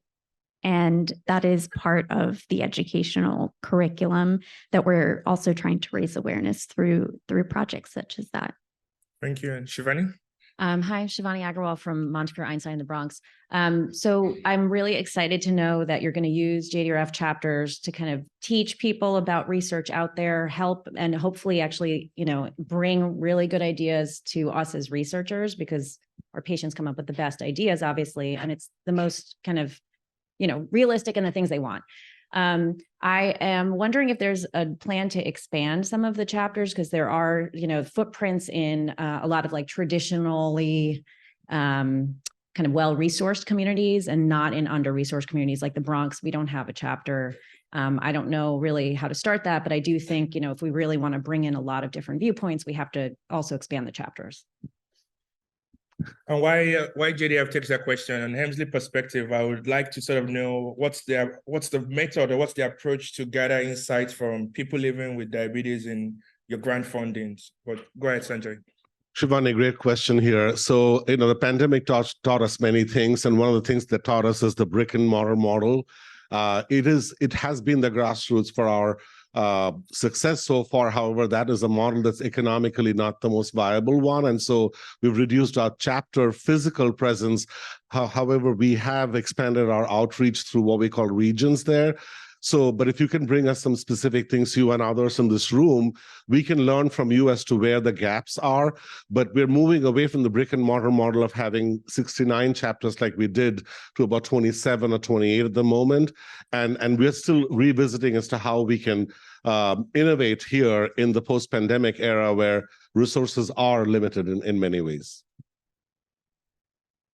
And that is part of the educational curriculum that we're also trying to raise awareness through projects such as that. Thank you. And Shivani? Hi, I'm Shivani Agarwal from Montefiore Einstein in the Bronx. So I'm really excited to know that you're going to use JDRF chapters to kind of teach people about research out there, help, and hopefully actually, bring really good ideas to us as researchers, because our patients come up with the best ideas, obviously, and it's the most kind of, realistic in the things they want. I am wondering if there's a plan to expand some of the chapters, because there are, footprints in a lot of like traditionally kind of well-resourced communities and not in under-resourced communities like the Bronx. We don't have a chapter. I don't know really how to start that, but I do think, if we really want to bring in a lot of different viewpoints, we have to also expand the chapters. And why JDF takes that question, on Hemsley perspective, I would like to sort of know what's the method or what's the approach to gather insights from people living with diabetes in your grant fundings. But go ahead, Sanjay. Shivani, great question here. So, the pandemic taught us many things, and one of the things that taught us is the brick and mortar model. It has been the grassroots for our success so far. However, that is a model that's economically not the most viable one. And so we've reduced our chapter physical presence. However, we have expanded our outreach through what we call regions there. So, but if you can bring us some specific things, you and others in this room, we can learn from you as to where the gaps are. But we're moving away from the brick and mortar model of having 69 chapters like we did to about 27 or 28 at the moment. And we're still revisiting as to how we can innovate here in the post-pandemic era where resources are limited in many ways.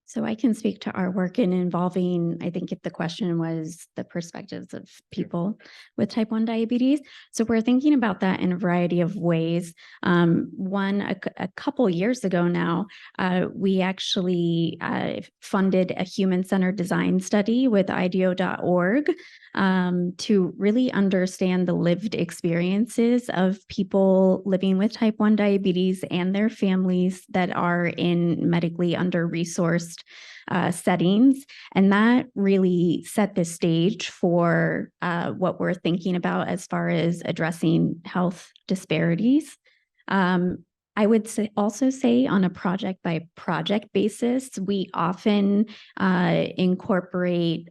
So I can speak to our work in involving, I think if the question was the perspectives of people with type 1 diabetes. So we're thinking about that in a variety of ways. A couple years ago now, we actually funded a human-centered design study with IDEO.org to really understand the lived experiences of people living with type 1 diabetes and their families that are in medically under-resourced settings. And that really set the stage for what we're thinking about as far as addressing health disparities. I would also say on a project by project basis, we often incorporate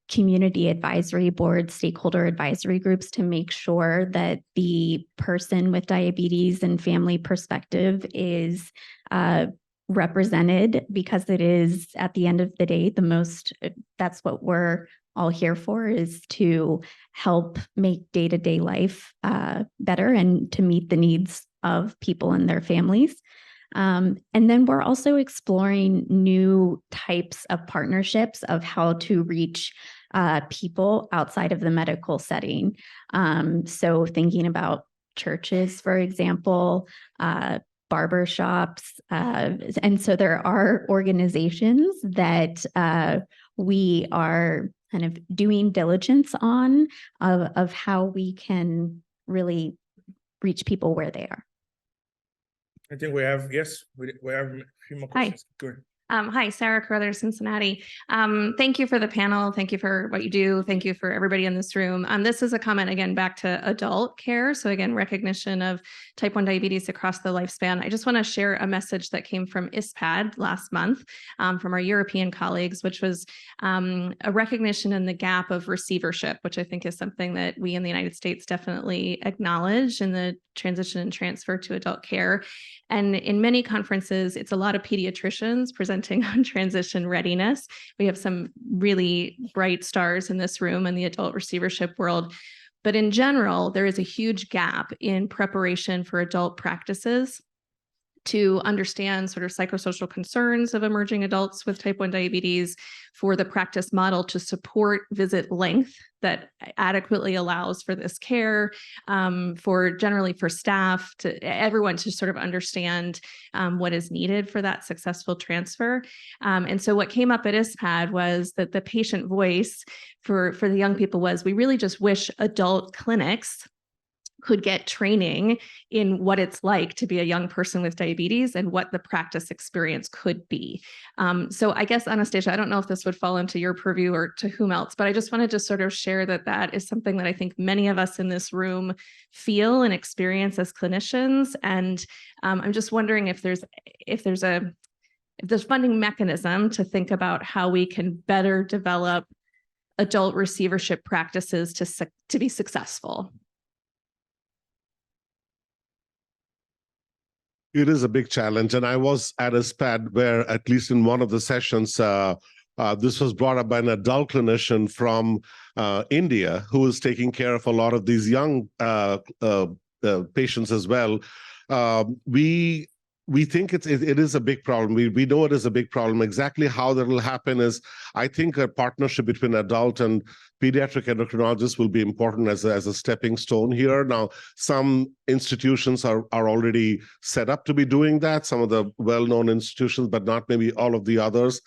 community advisory boards, stakeholder advisory groups to make sure that the person with diabetes and family perspective is represented, because it is at the end of the day, that's what we're all here for, is to help make day-to-day life better and to meet the needs of people and their families. And then we're also exploring new types of partnerships of how to reach people outside of the medical setting. So thinking about churches, for example, barbershops. And so there are organizations that we are kind of doing diligence on of how we can really reach people where they are. I think we have a few more questions. Good. Hi, Sarah Carruthers, Cincinnati. Thank you for the panel. Thank you for what you do. Thank you for everybody in this room. This is a comment, again, back to adult care. So again, recognition of type 1 diabetes across the lifespan. I just want to share a message that came from ISPAD last month from our European colleagues, which was a recognition in the gap of receivership, which I think is something that we in the United States definitely acknowledge in the transition and transfer to adult care. And in many conferences, it's a lot of pediatricians presenting presenting on transition readiness. We have some really bright stars in this room in the adult receivership world. But in general, there is a huge gap in preparation for adult practices to understand sort of psychosocial concerns of emerging adults with type 1 diabetes, for the practice model to support visit length that adequately allows for this care, for generally for staff, to everyone to sort of understand what is needed for that successful transfer. And so what came up at ISPAD was that the patient voice for the young people was, we really just wish adult clinics could get training in what it's like to be a young person with diabetes and what the practice experience could be. So I guess, Anastasia, I don't know if this would fall into your purview or to whom else, but I just wanted to sort of share that that is something that I think many of us in this room feel and experience as clinicians. And I'm just wondering if there's funding mechanism to think about how we can better develop adult receivership practices to be successful. It is a big challenge. And I was at a SPAD where, at least in one of the sessions, this was brought up by an adult clinician from India who is taking care of a lot of these young patients as well. We think it is a big problem. We know it is a big problem. Exactly how that will happen is, I think, a partnership between adult and pediatric endocrinologists will be important as a stepping stone here. Now, some institutions are already set up to be doing that, some of the well-known institutions, but not maybe all of the others.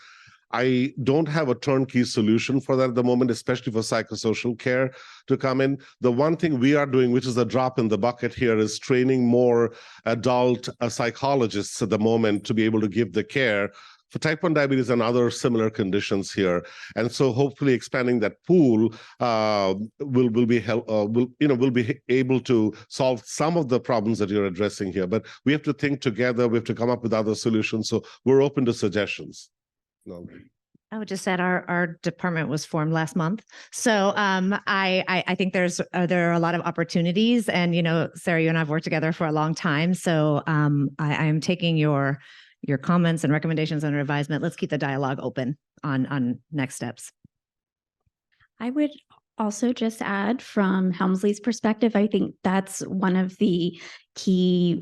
I don't have a turnkey solution for that at the moment, especially for psychosocial care to come in. The one thing we are doing, which is a drop in the bucket here, is training more adult psychologists at the moment to be able to give the care for type 1 diabetes and other similar conditions here. And so hopefully expanding that pool will be able to solve some of the problems that you're addressing here. But we have to think together. We have to come up with other solutions. So we're open to suggestions. No. I would just add our department was formed last month. So I think there are a lot of opportunities, and, Sarah, you and I have worked together for a long time. So I am taking your comments and recommendations under advisement. Let's keep the dialogue open on next steps. I would also just add, from Helmsley's perspective, I think that's one of the key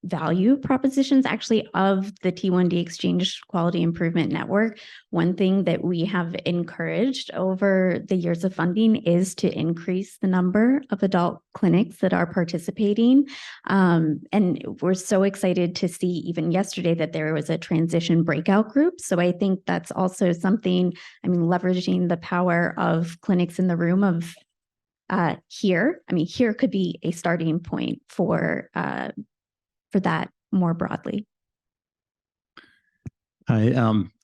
value propositions actually of the T1D Exchange Quality Improvement Network. One thing that we have encouraged over the years of funding is to increase the number of adult clinics that are participating. And we're so excited to see even yesterday that there was a transition breakout group. So I think that's also something, leveraging the power of clinics in the room of here could be a starting point for that more broadly. Hi,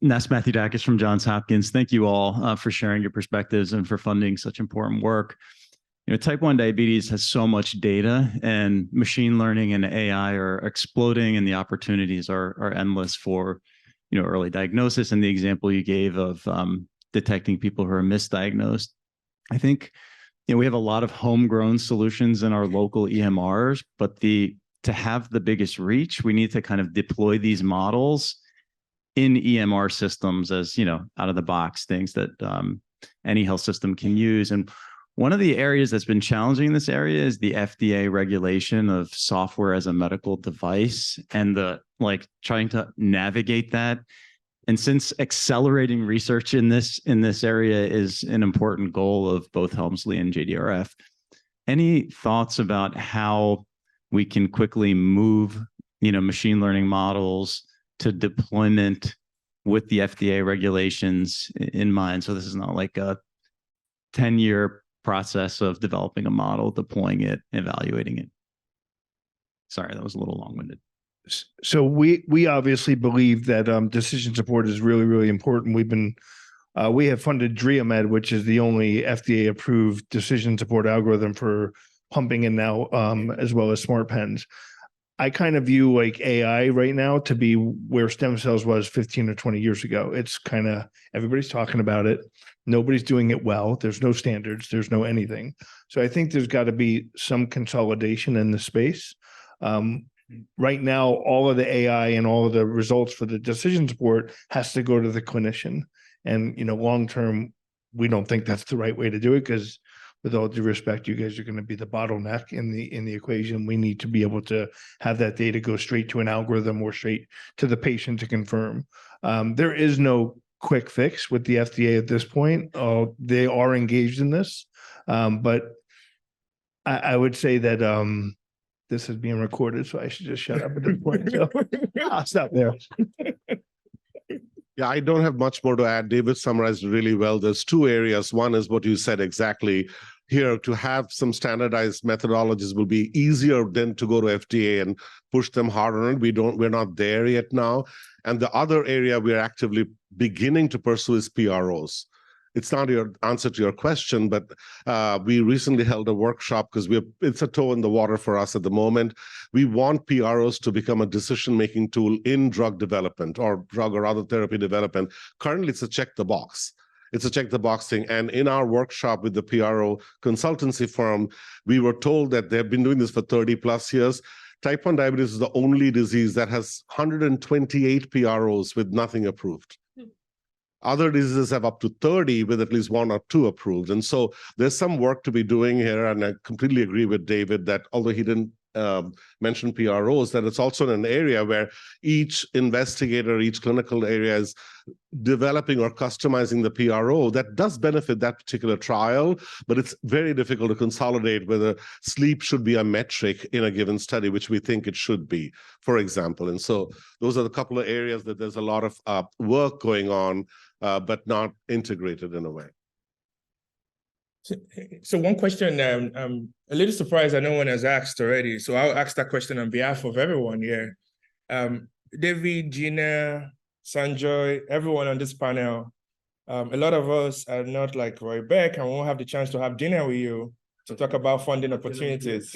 Nas Matthew-Dacus from Johns Hopkins. Thank you all for sharing your perspectives and for funding such important work. Type 1 diabetes has so much data, and machine learning and AI are exploding, and the opportunities are endless for, early diagnosis, and the example you gave of detecting people who are misdiagnosed. I think, we have a lot of homegrown solutions in our local EMRs, but to have the biggest reach, we need to kind of deploy these models in EMR systems as, out of the box things that any health system can use. And one of the areas that's been challenging in this area is the FDA regulation of software as a medical device, and trying to navigate that. And since accelerating research in this area is an important goal of both Helmsley and JDRF, any thoughts about how we can quickly move, machine learning models to deployment with the FDA regulations in mind? So this is not like a 10-year process of developing a model, deploying it, evaluating it. Sorry, that was a little long-winded. So we obviously believe that decision support is really, really important. We have funded DreaMed, which is the only FDA-approved decision support algorithm for pumping in now, as well as smart pens. I kind of view AI right now to be where stem cells was 15 or 20 years ago. It's kind of, everybody's talking about it. Nobody's doing it well. There's no standards. There's no anything. So I think there's got to be some consolidation in the space. right now, all of the AI and all of the results for the decision support has to go to the clinician. And, long term, we don't think that's the right way to do it, because with all due respect, you guys are going to be the bottleneck in the equation. We need to be able to have that data go straight to an algorithm or straight to the patient to confirm. There is no quick fix with the FDA at this point. They are engaged in this, but I would say that this is being recorded, so I should just shut up at this point. So I'll stop there. Yeah, I don't have much more to add. David summarized it really well. There's two areas. One is what you said exactly. Here, to have some standardized methodologies will be easier than to go to FDA and push them harder on it. We're not there yet now. And the other area we're actively beginning to pursue is PROs. It's not your answer to your question, but we recently held a workshop because it's a toe in the water for us at the moment. We want PROs to become a decision-making tool in drug development or drug or other therapy development. Currently, it's a check the box. It's a check the box thing. And in our workshop with the PRO consultancy firm, we were told that they've been doing this for 30 plus years. Type 1 diabetes is the only disease that has 128 PROs with nothing approved. Other diseases have up to 30 with at least 1 or 2 approved. And so there's some work to be doing here. And I completely agree with David that although he didn't mention PROs, that it's also an area where each investigator, each clinical area is developing or customizing the PRO that does benefit that particular trial, but it's very difficult to consolidate whether sleep should be a metric in a given study, which we think it should be, for example. And so those are the couple of areas that there's a lot of work going on, but not integrated in a way. So one question, I'm a little surprised that no one has asked already. So I'll ask that question on behalf of everyone here. David, Gina, Sanjoy, everyone on this panel, a lot of us are not like Roy Beck and won't have the chance to have dinner with you to talk about funding opportunities.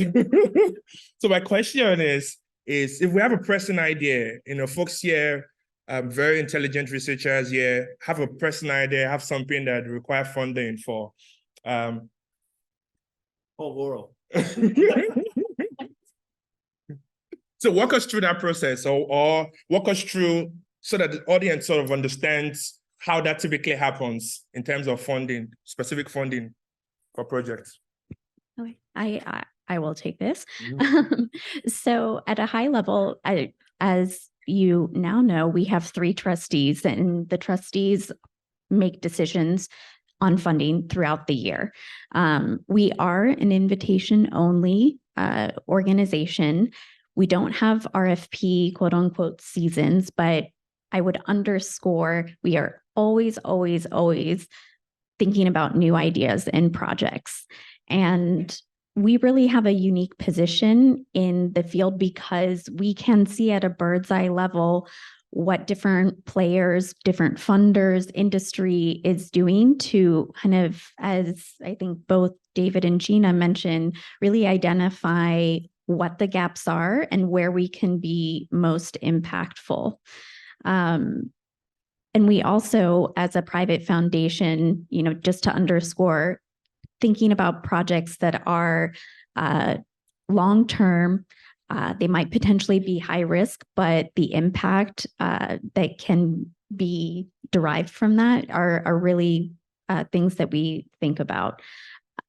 So my question is if we have a pressing idea, folks here, very intelligent researchers here, have a pressing idea, have something that require funding for, oral. So walk us through that process or walk us through so that the audience sort of understands how that typically happens in terms of funding, specific funding for projects. Okay, I will take this. So at a high level, as you now know, we have 3 trustees, and the trustees make decisions on funding throughout the year. We are an invitation-only organization. We don't have RFP, quote unquote, seasons, but I would underscore we are always, always, always thinking about new ideas and projects. And we really have a unique position in the field because we can see at a bird's eye level what different players, different funders, industry is doing to kind of, as I think both David and Gina mentioned, really identify what the gaps are and where we can be most impactful. And we also, as a private foundation, just to underscore, thinking about projects that are long-term, they might potentially be high risk, but the impact that can be derived from that are really things that we think about.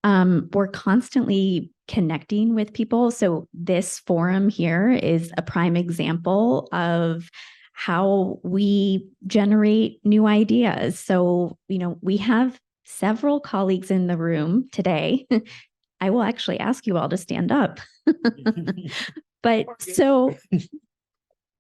We're constantly connecting with people. So this forum here is a prime example of how we generate new ideas. So, we have several colleagues in the room today. I will actually ask you all to stand up. But so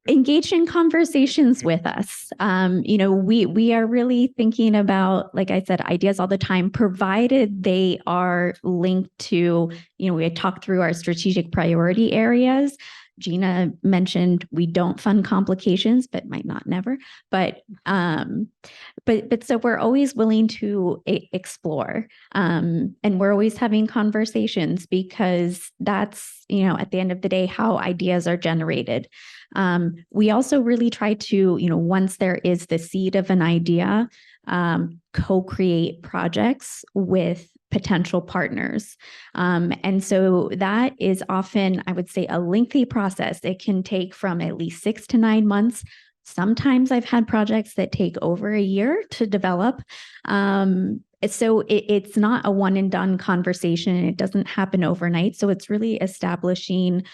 engage in conversations with us. We are really thinking about, like I said, ideas all the time, provided they are linked to, we had talked through our strategic priority areas. Gina mentioned we don't fund complications, but might not never. But so we're always willing to explore, and we're always having conversations because that's, at the end of the day, how ideas are generated. We also really try to, once there is the seed of an idea, co-create projects with potential partners. And so that is often, I would say, a lengthy process. It can take from at least 6 to 9 months. Sometimes I've had projects that take over a year to develop. So it's not a one and done conversation. It doesn't happen overnight. So it's really establishing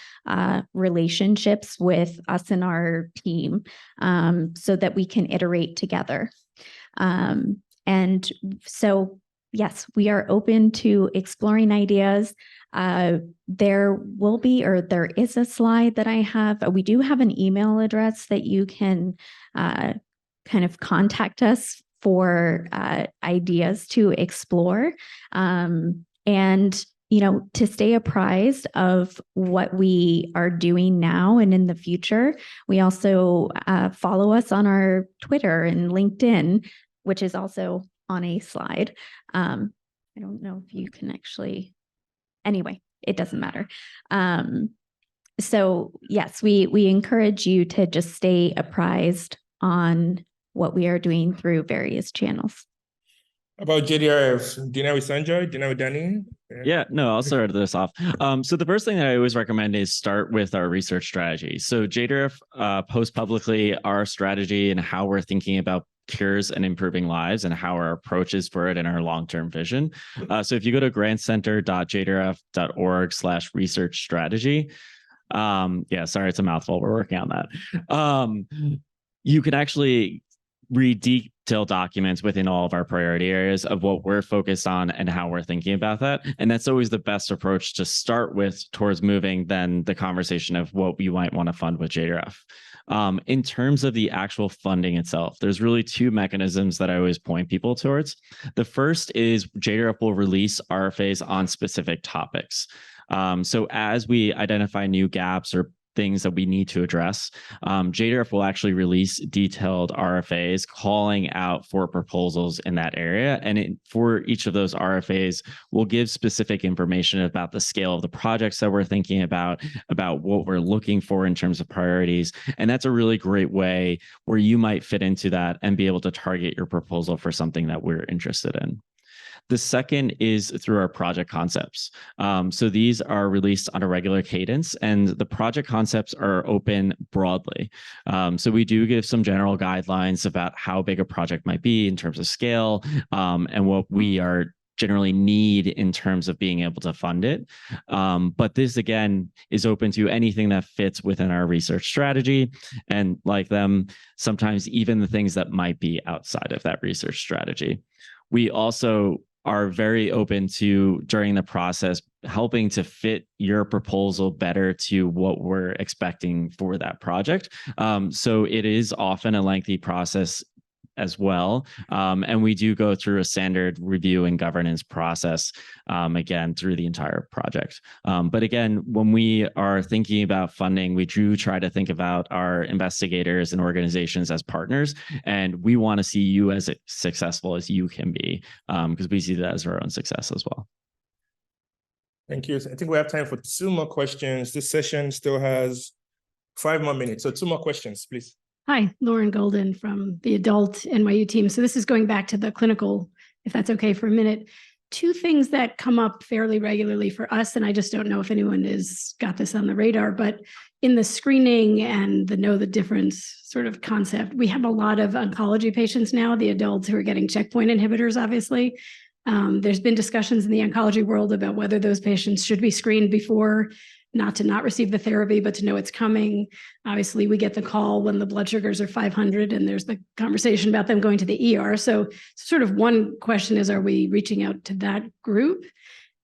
relationships with us and our team so that we can iterate together. And so, yes, we are open to exploring ideas. There will be, or there is a slide that I have. We do have an email address that you can kind of contact us for ideas to explore. And, to stay apprised of what we are doing now and in the future. We also follow us on our Twitter and LinkedIn, which is also on a slide. I don't know if you can actually, anyway, it doesn't matter. So yes, we encourage you to just stay apprised on what we are doing through various channels. About JDRF, dinner with Sanjoy, dinner with Danny? Yeah, no, I'll start this off. So the first thing that I always recommend is start with our research strategy. So JDRF posts publicly our strategy and how we're thinking about cures and improving lives and how our approach is for it and our long-term vision. So if you go to grantcenter.jdrf.org/research strategy, yeah, sorry, it's a mouthful. We're working on that. You can actually read detailed documents within all of our priority areas of what we're focused on and how we're thinking about that. And that's always the best approach to start with towards moving then the conversation of what we might want to fund with JDRF. In terms of the actual funding itself, there's really 2 mechanisms that I always point people towards. The first is JDRF will release RFAs on specific topics. So as we identify new gaps or things that we need to address, JDRF will actually release detailed RFAs calling out for proposals in that area. And for each of those RFAs, we'll give specific information about the scale of the projects that we're thinking about what we're looking for in terms of priorities. And that's a really great way where you might fit into that and be able to target your proposal for something that we're interested in. The second is through our project concepts. So these are released on a regular cadence, and the project concepts are open broadly. So we do give some general guidelines about how big a project might be in terms of scale, and what we are generally need in terms of being able to fund it. But this, again, is open to anything that fits within our research strategy. And like them, sometimes even the things that might be outside of that research strategy. We also are very open to, during the process, helping to fit your proposal better to what we're expecting for that project. So it is often a lengthy process as well. And we do go through a standard review and governance process, again, through the entire project. But again, when we are thinking about funding, we do try to think about our investigators and organizations as partners, and we want to see you as successful as you can be, because we see that as our own success as well. Thank you. I think we have time for 2 more questions. This session still has 5 more minutes. So 2 more questions, please. Hi, Lauren Golden from the adult NYU team. So this is going back to the clinical, if that's okay for a minute. 2 things that come up fairly regularly for us, and I just don't know if anyone has got this on the radar, but in the screening and the know the difference sort of concept, we have a lot of oncology patients now, the adults who are getting checkpoint inhibitors, obviously. There's been discussions in the oncology world about whether those patients should be screened before, not to not receive the therapy, but to know it's coming. Obviously, we get the call when the blood sugars are 500, and there's the conversation about them going to the ER. So sort of one question is, are we reaching out to that group?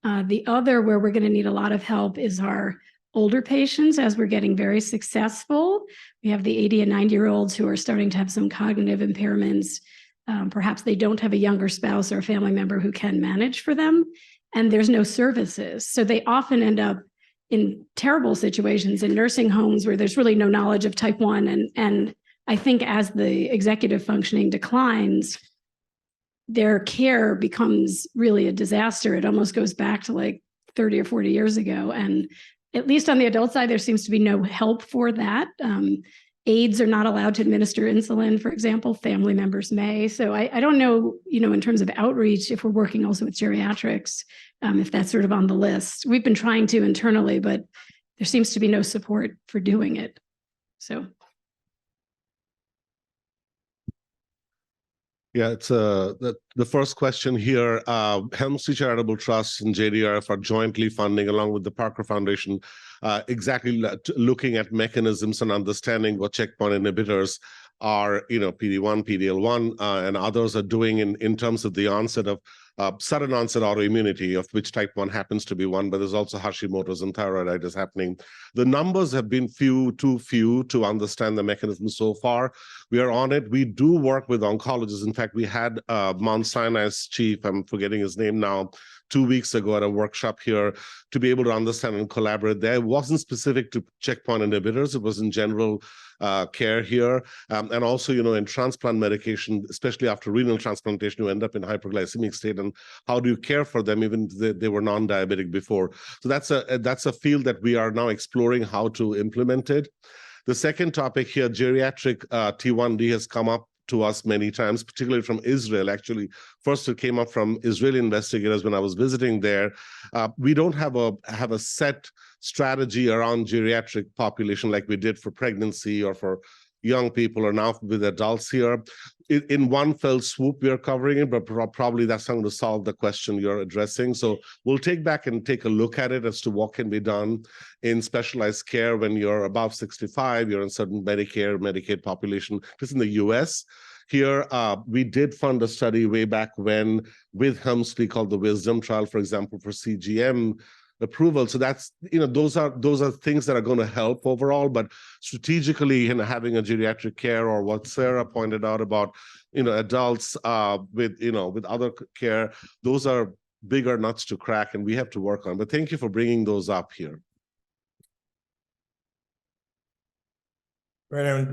The other, where we're going to need a lot of help, is our older patients as we're getting very successful. We have the 80 and 90-year-olds who are starting to have some cognitive impairments. Perhaps they don't have a younger spouse or a family member who can manage for them, and there's no services. So they often end up in terrible situations in nursing homes where there's really no knowledge of type 1. And I think as the executive functioning declines, their care becomes really a disaster. It almost goes back to like 30 or 40 years ago. And at least on the adult side, there seems to be no help for that. aides are not allowed to administer insulin, for example, family members may. So I don't know, in terms of outreach, if we're working also with geriatrics, if that's sort of on the list. We've been trying to internally, but there seems to be no support for doing it. So. Yeah, it's the first question here. Helmsley Charitable Trust and JDRF are jointly funding, along with the Parker Foundation, exactly looking at mechanisms and understanding what checkpoint inhibitors are, PD-1, PD-L1, and others are doing in terms of the onset of sudden onset autoimmunity, of which type 1 happens to be one, but there's also Hashimoto's and thyroiditis happening. The numbers have been too few to understand the mechanism so far. We are on it. We do work with oncologists. In fact, we had Mount Sinai's chief, I'm forgetting his name now, 2 weeks ago at a workshop here to be able to understand and collaborate there. It wasn't specific to checkpoint inhibitors. It was in general care here. And also, in transplant medication, especially after renal transplantation, you end up in hyperglycemic state. And how do you care for them, even if they were non-diabetic before? So that's a field that we are now exploring how to implement it. The second topic here, geriatric T1D, has come up to us many times, particularly from Israel. Actually, first it came up from Israeli investigators when I was visiting there. We don't have a set strategy around geriatric population like we did for pregnancy or for young people or now with adults here. In one fell swoop, we are covering it, but probably that's not going to solve the question you're addressing. So we'll take back and take a look at it as to what can be done in specialized care when you're above 65, you're in certain Medicare, Medicaid population. Just in the US, here, we did fund a study way back when with Helmsley called the Wisdom Trial, for example, for CGM approval. So that's, those are things that are going to help overall, but strategically, having a geriatric care, or what Sarah pointed out about, adults with other care, those are bigger nuts to crack and we have to work on. But thank you for bringing those up here. Right,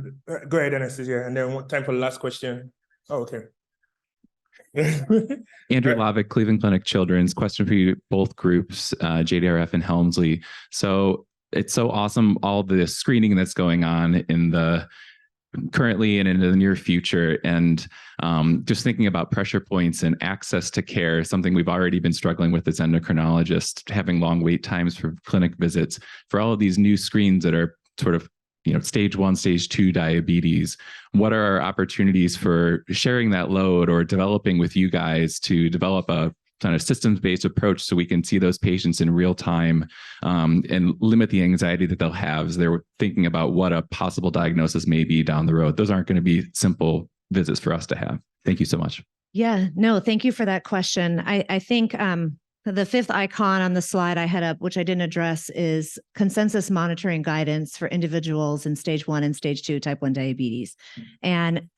go ahead, Anastasia, and then time for the last question. Oh, okay. Andrew Lavick, Cleveland Clinic Children's. Question for you, both groups, JDRF and Helmsley. So it's so awesome, all the screening that's going on currently and in the near future. And just thinking about pressure points and access to care, something we've already been struggling with as endocrinologists, having long wait times for clinic visits, for all of these new screens that are sort of stage 1, stage 2 diabetes. What are our opportunities for sharing that load or developing with you guys to develop a kind of systems-based approach so we can see those patients in real time and limit the anxiety that they'll have as they're thinking about what a possible diagnosis may be down the road? Those aren't going to be simple visits for us to have. Thank you so much. Yeah, no, thank you for that question. I think the fifth icon on the slide I had up, which I didn't address, is consensus monitoring guidance for individuals in stage 1 and stage 2 type 1 diabetes. And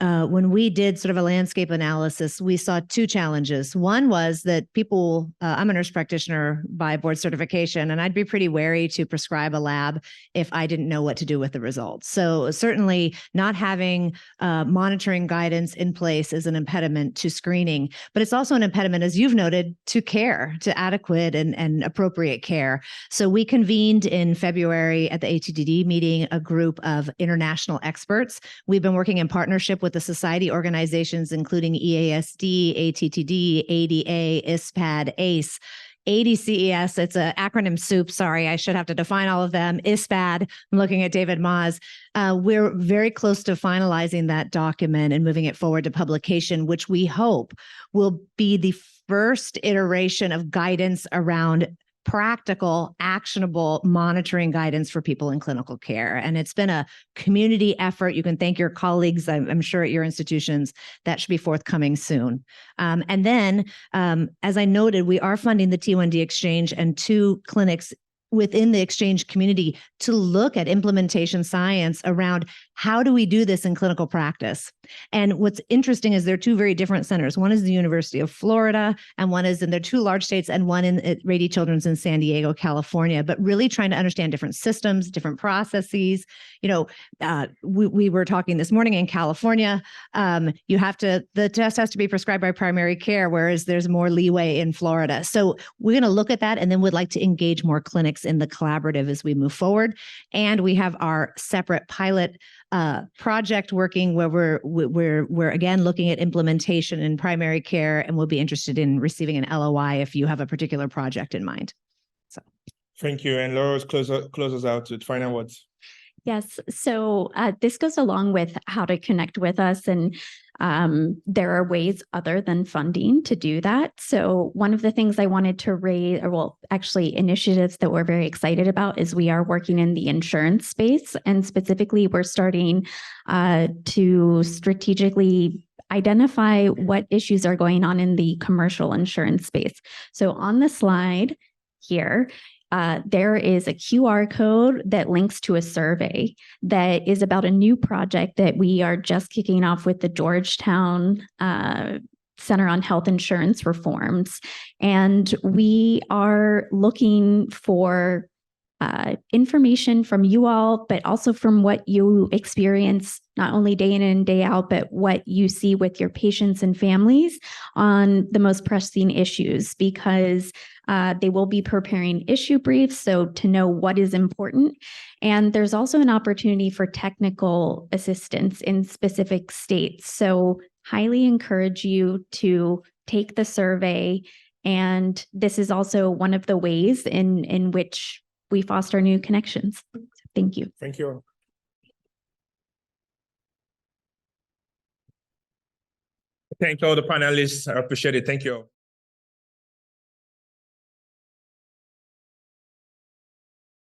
when we did sort of a landscape analysis, we saw two challenges. One was that people, I'm a nurse practitioner by board certification, and I'd be pretty wary to prescribe a lab if I didn't know what to do with the results. So certainly not having monitoring guidance in place is an impediment to screening, but it's also an impediment, as you've noted, to care, to adequate and appropriate care. So we convened in February at the ATTD meeting a group of international experts. We've been working in partnership with the society organizations, including EASD, ATTD, ADA, ISPAD, ACE, ADCES. It's an acronym soup. Sorry, I should have to define all of them. ISPAD. I'm looking at David Maas. We're very close to finalizing that document and moving it forward to publication, which we hope will be the first iteration of guidance around practical, actionable monitoring guidance for people in clinical care. And it's been a community effort. You can thank your colleagues, I'm sure, at your institutions. That should be forthcoming soon. And then, as I noted, we are funding the T1D Exchange and 2 clinics within the exchange community to look at implementation science around how do we do this in clinical practice. And what's interesting is they're two very different centers. One is the University of Florida, and one is in their two large states, and one at Rady Children's in San Diego, California, but really trying to understand different systems, different processes. We were talking this morning in California, the test has to be prescribed by primary care, whereas there's more leeway in Florida. So we're going to look at that, and then we'd like to engage more clinics in the collaborative as we move forward. And we have our separate pilot project working where we're again looking at implementation in primary care, and we'll be interested in receiving an LOI if you have a particular project in mind. So thank you. And Laurel, close us out with final words. Yes. So this goes along with how to connect with us. And there are ways other than funding to do that. So one of the things I wanted to raise, actually initiatives that we're very excited about is we are working in the insurance space. And specifically, we're starting to strategically identify what issues are going on in the commercial insurance space. So on the slide here, there is a QR code that links to a survey that is about a new project that we are just kicking off with the Georgetown Center on Health Insurance Reforms. And we are looking for information from you all, but also from what you experience, not only day in and day out, but what you see with your patients and families on the most pressing issues, because they will be preparing issue briefs, so to know what is important. And there's also an opportunity for technical assistance in specific states. So highly encourage you to take the survey. And this is also one of the ways in which we foster new connections. Thank you. Thank you. Thank all the panelists. I appreciate it. Thank you all.